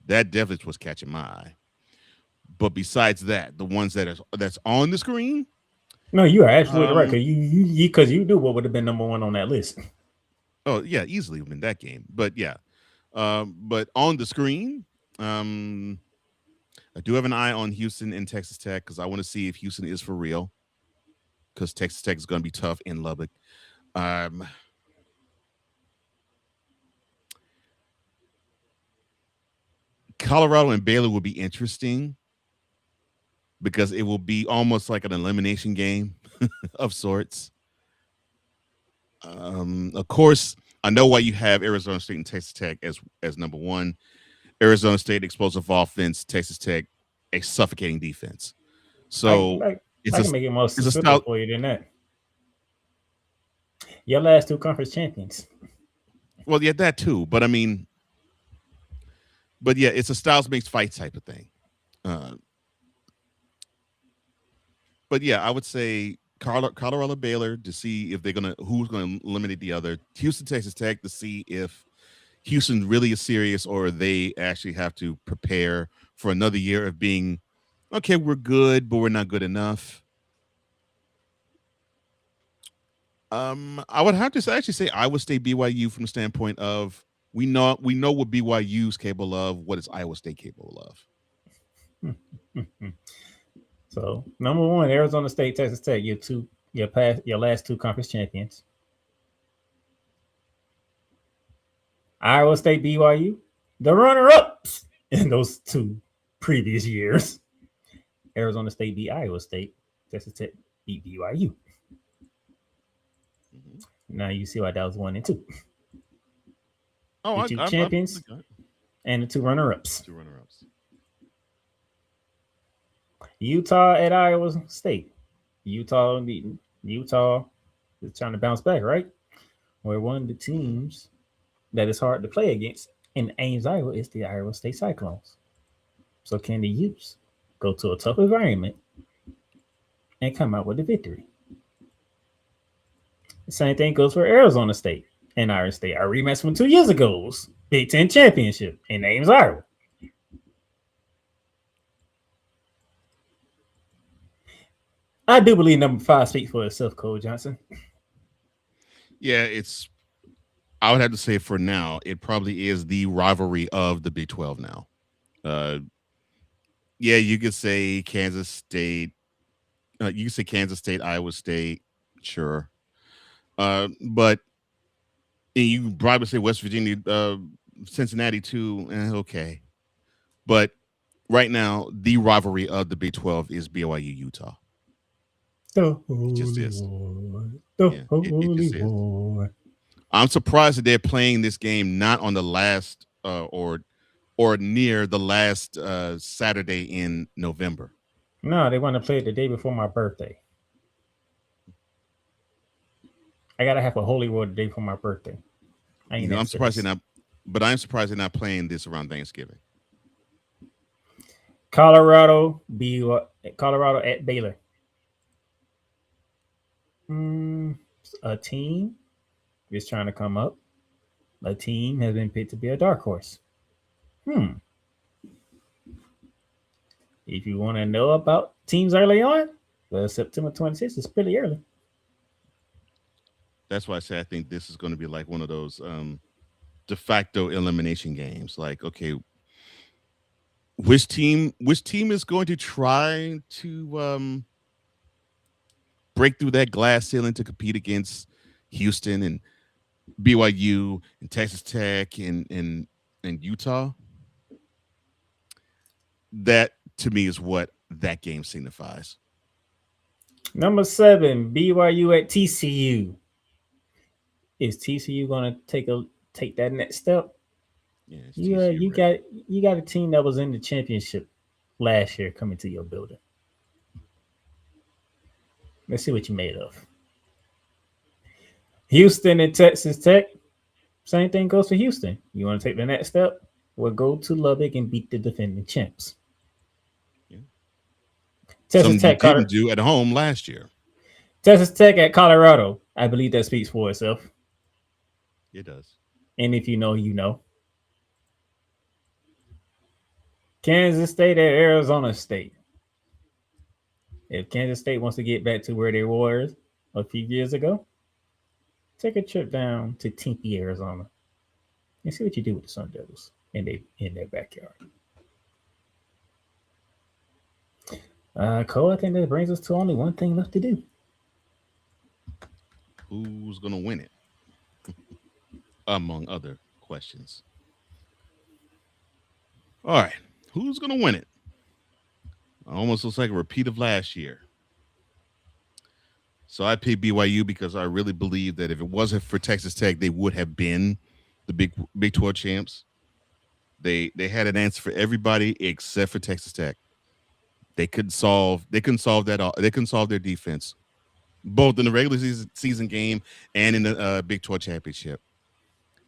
That definitely was catching my eye. But besides that, the ones that's on the screen. No, you are absolutely right. Because you knew what would have been number 1 on that list. Oh yeah, easily win that game. But yeah, but on the screen, I do have an eye on Houston and Texas Tech because I want to see if Houston is for real. Because Texas Tech is going to be tough in Lubbock. Colorado and Baylor will be interesting because it will be almost like an elimination game of sorts. Of course, I know why you have Arizona State and Texas Tech as number 1. Arizona State explosive offense, Texas Tech a suffocating defense. So I can make it more specific for you than that. Your last 2 conference champions. Well, yeah, that too. But I mean, yeah, it's a styles makes fight type of thing. But yeah, I would say Colorado Baylor to see if who's gonna eliminate the other. Houston Texas Tech to see if Houston really is serious or they actually have to prepare for another year of being okay. We're good, but we're not good enough. I would have to actually say Iowa State BYU from the standpoint of we know what BYU is capable of. What is Iowa State capable of? So number 1, Arizona State, Texas Tech. Your last 2 conference champions. Iowa State, BYU, the runner-ups in those 2 previous years. Arizona State beat Iowa State. Texas Tech beat BYU. Now you see why that was 1 and 2. Oh, the 2 champions and the 2 runner-ups. 2 runner-ups. Utah at Iowa State. Utah is trying to bounce back, right? Where one of the teams that is hard to play against in Ames, Iowa is the Iowa State Cyclones. So can the Utes go to a tough environment and come out with a victory? The same thing goes for Arizona State and Iowa State. Our rematch from 2 years ago's Big Ten championship. And name's Iowa. I do believe number 5 speaks for itself, Cole Johnson. Yeah, I would have to say for now, it probably is the rivalry of the Big 12 now. Yeah, you could say Kansas State. You could say Kansas State, Iowa State, sure. But you probably say West Virginia, Cincinnati too. Okay, but right now, the rivalry of the Big 12 is BYU Utah. It just is. It just is. I'm surprised that they're playing this game not on the last or near the last Saturday in November. No, they want to play it the day before my birthday. I gotta have a holy war the day before my birthday. I'm surprised they're not, but I'm surprised they're not playing this around Thanksgiving. Colorado at Baylor. A team is trying to come up. A team has been picked to be a dark horse. If you want to know about teams early on, well, September 26th is pretty early. That's why I say I think this is going to be like one of those de facto elimination games. Like, okay, which team is going to try to break through that glass ceiling to compete against Houston and BYU and Texas Tech and Utah? That to me is what that game signifies. Number 7, BYU at TCU. Is TCU going to take that next step? Yeah, you got a team that was in the championship last year coming to your building. Let's see what you made of. Houston and Texas Tech. Same thing goes for Houston. You want to take the next step? We'll go to Lubbock and beat the defending champs. Yeah. Texas Tech didn't do at home last year. Texas Tech at Colorado. I believe that speaks for itself. It does. And if you know, you know. Kansas State at Arizona State. If Kansas State wants to get back to where they were a few years ago, take a trip down to Tempe, Arizona, and see what you do with the Sun Devils in their backyard. Cole, I think that brings us to only one thing left to do. Who's going to win it? Among other questions. All right. Who's going to win it? Almost looks like a repeat of last year. So I picked BYU because I really believe that if it wasn't for Texas Tech, they would have been the Big 12 champs. They had an answer for everybody except for Texas Tech. They couldn't solve that. They couldn't solve their defense, both in the regular season game and in the Big 12 championship.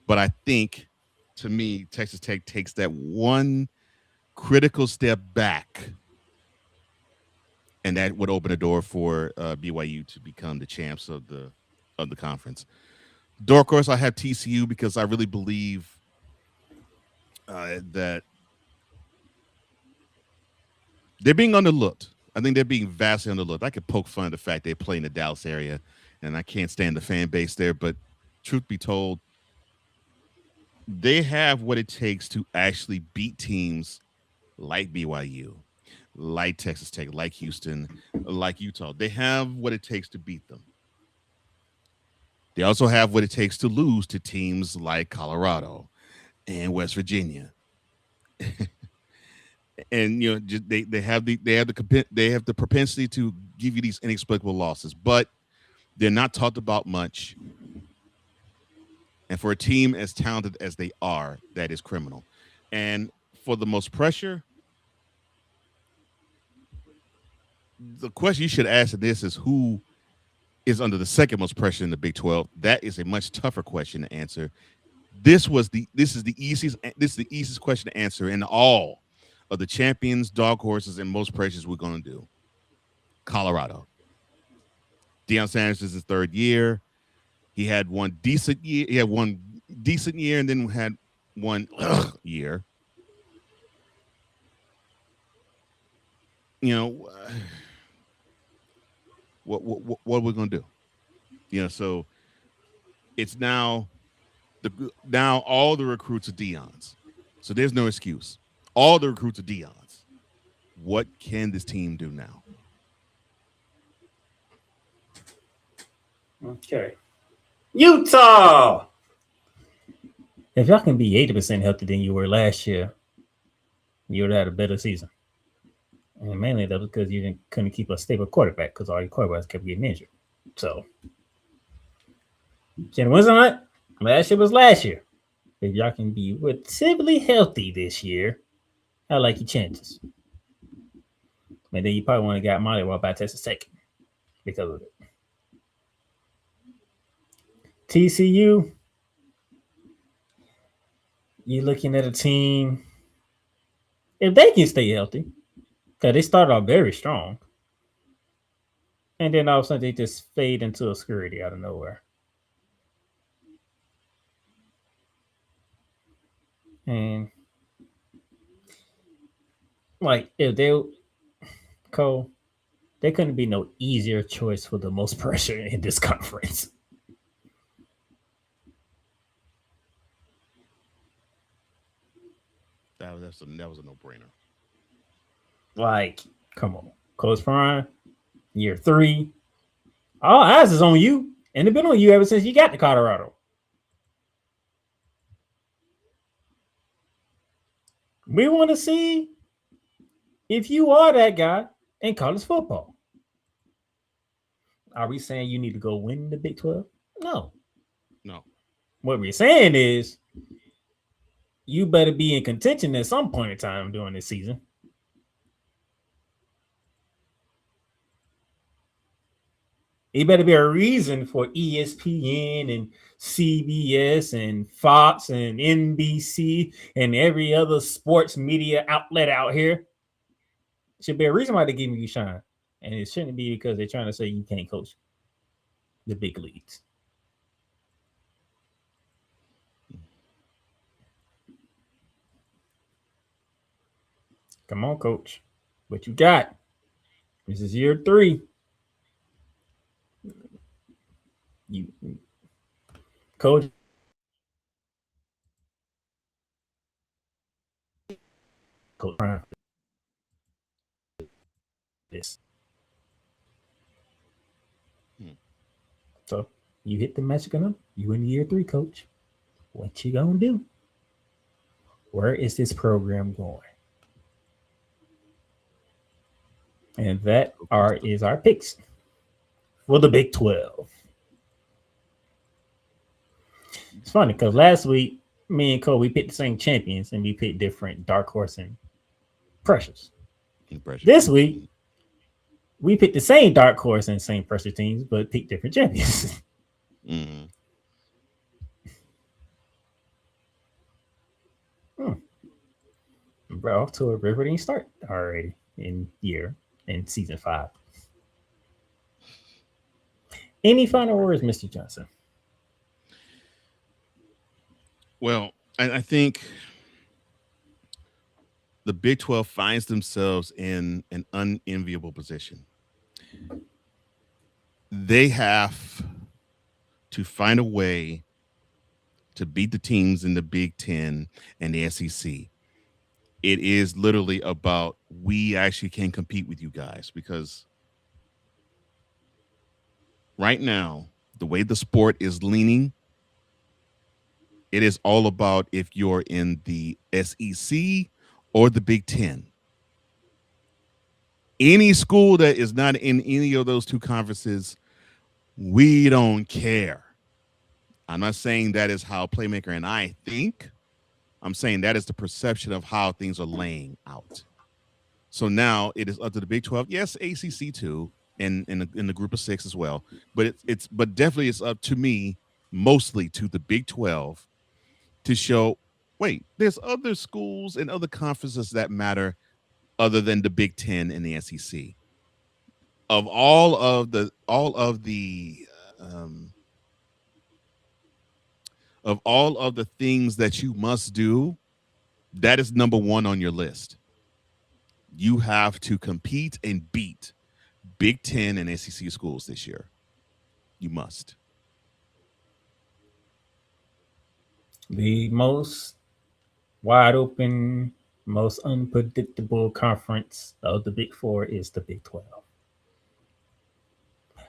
But I think, to me, Texas Tech takes that one critical step back, and that would open a door for BYU to become the champs of the conference. Dark horse, I have TCU because I really believe that they're being underlooked. I think they're being vastly underlooked. I could poke fun at the fact they play in the Dallas area, and I can't stand the fan base there. But truth be told, they have what it takes to actually beat teams like BYU, like Texas Tech, like Houston, like Utah. They have what it takes to beat them. They also have what it takes to lose to teams like Colorado and West Virginia. And they have the propensity to give you these inexplicable losses, but they're not talked about much. And for a team as talented as they are, that is criminal. And for the most pressure, the question you should ask in this is who is under the second most pressure in the Big 12. That is a much tougher question to answer. This is the easiest question to answer in all of the champions, dog horses, and most pressures we're going to do. Colorado. Deion Sanders is his third year. He had one decent year. He had one decent year, and then had one year. You know, what are we gonna do? You know, so it's now all the recruits are Deion's, so there's no excuse. All the recruits are Deion's. What can this team do now? Okay. Utah. If y'all can be 80% healthy than you were last year, you would have had a better season. And mainly that was because you couldn't keep a stable quarterback because all your quarterbacks kept getting injured. So, can win something? Last year was last year. If y'all can be relatively healthy this year, I like your chances. And then you probably want to get Molly while by Texas Tech because of it. TCU, you're looking at a team, if they can stay healthy, because they started off very strong, and then all of a sudden they just fade into obscurity out of nowhere. And like if they Cole, there couldn't be no easier choice for the most pressure in this conference. That was a no-brainer. Like, come on. Coach Prime, year 3. All eyes is on you. And they've been on you ever since you got to Colorado. We want to see if you are that guy in college football. Are we saying you need to go win the Big 12? No. What we're saying is you better be in contention at some point in time during this season. It better be a reason for ESPN and CBS and Fox and NBC and every other sports media outlet out here. Should be a reason why they're giving you shine. And it shouldn't be because they're trying to say you can't coach the big leagues. Come on, coach. What you got? This is year 3. You, coach. Coach. This. So you hit the magic number. You in year 3, coach. What you gonna do? Where is this program going? And that is our picks for the Big 12. It's funny because last week, me and Cole, we picked the same champions and we picked different dark horse and pressures. This week, we picked the same dark horse and same pressure teams, but picked different champions. Mm-hmm. Bro, off to a riveting start already in season 5. Any final words, Mr. Johnson? Well, I think the Big 12 finds themselves in an unenviable position. They have to find a way to beat the teams in the Big 10 and the SEC. It is literally about we actually can compete with you guys, because right now, the way the sport is leaning, it is all about if you're in the SEC or the Big 10. Any school that is not in any of those two conferences, we don't care. I'm not saying that is how Playmaker and I think. I'm saying that is the perception of how things are laying out. So now it is up to the Big 12. Yes, ACC too, and in the group of 6 as well. But but definitely it's up to me, mostly to the Big 12, to show, wait, there's other schools and other conferences that matter other than the Big 10 and the SEC. Of all of the of all of the things that you must do, that is number one on your list. You have to compete and beat Big Ten and SEC schools this year. You must. The most wide open, most unpredictable conference of the Big Four is the Big 12.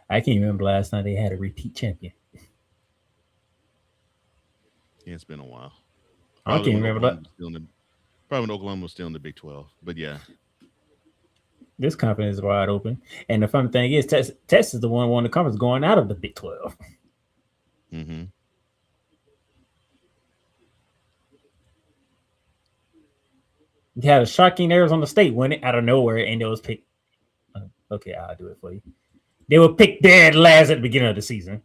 I can't remember last time they had a repeat champion. Yeah, it's been a while. I can't remember that. Probably when Oklahoma was still in the Big 12. But yeah. This conference is wide open. And the funny thing is, Texas is the one won the conference going out of the Big 12. Mm-hmm. You had a shocking Arizona State win it out of nowhere, and it was picked. Okay, I'll do it for you. They were picked dead last at the beginning of the season.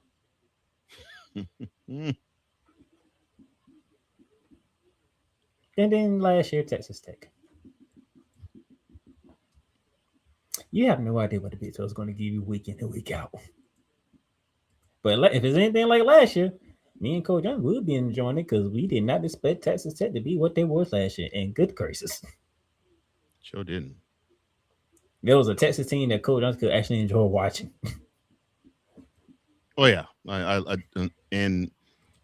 And then last year, Texas Tech. You have no idea what the Big 12 is going to give you week in and week out. But if it's anything like last year, me and Cole Johnson will be enjoying it because we did not expect Texas Tech to be what they were last year. And good gracious. Sure didn't. There was a Texas team that Cole Johnson could actually enjoy watching. Oh yeah, I and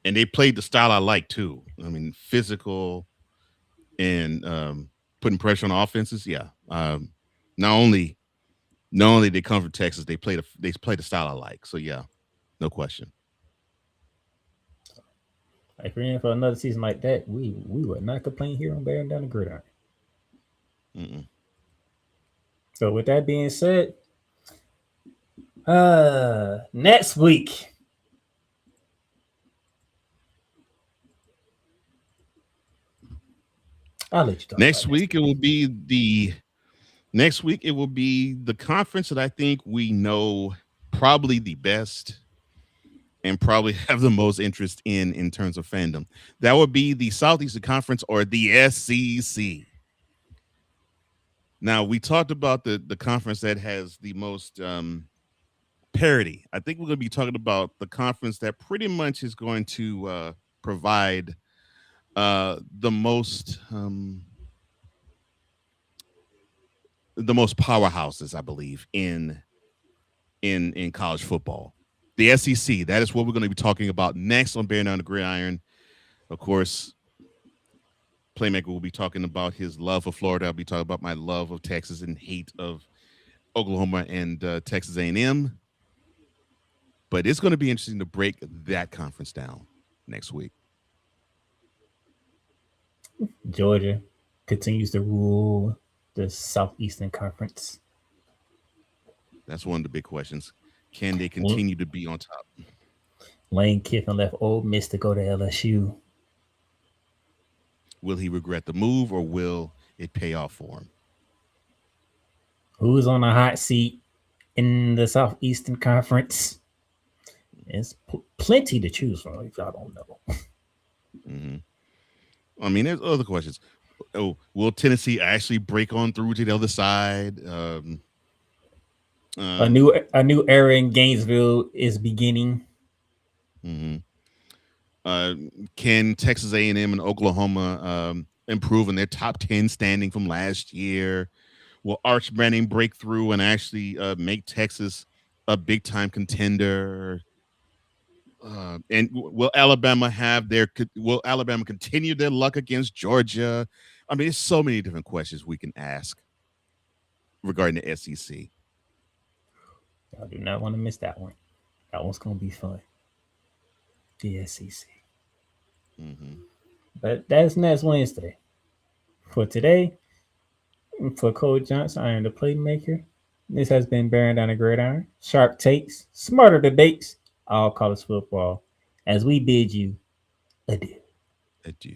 they played the style I like too. I mean, physical and putting pressure on offenses. Yeah. Not only they come from Texas, they play the style I like. So yeah, no question. If we're in for another season like that, we would not complain here on Bearing Down the Gridiron. Mm-mm. So with that being said, next week, I'll let you talk. Next week it will be the conference that I think we know probably the best and probably have the most interest in terms of fandom. That would be the Southeastern Conference, or the SEC. Now, we talked about the conference that has the most parity. I think we're going to be talking about the conference that pretty much is going to provide the most powerhouses, I believe, in college football. The SEC, that is what we're going to be talking about next on Bearing Down the Gridiron. Of course, Playmaker will be talking about his love for Florida. I'll be talking about my love of Texas and hate of Oklahoma and Texas A&M. But it's going to be interesting to break that conference down next week. Georgia continues to rule the Southeastern Conference. That's one of the big questions. Can they continue to be on top? Lane Kiffin left Ole Miss to go to LSU. Will he regret the move, or will it pay off for him? Who's on the hot seat in the Southeastern Conference? There's plenty to choose from if y'all don't know. Mm-hmm. I mean, there's other questions. Oh, will Tennessee actually break on through to the other side? A new era in Gainesville is beginning. Mm-hmm. Can Texas A&M and Oklahoma improve in their top 10 standing from last year? Will Arch Manning break through and actually make Texas a big time contender? And will Alabama continue their luck against Georgia? I mean, there's so many different questions we can ask regarding the SEC. I do not want to miss that one. That one's going to be fun. The SEC. Mm-hmm. But that's next Wednesday. For today, for Cole Johnson, I am the Playmaker. This has been Bearing Down the Gridiron. Sharp takes, smarter debates, all college football. As we bid you adieu. Adieu.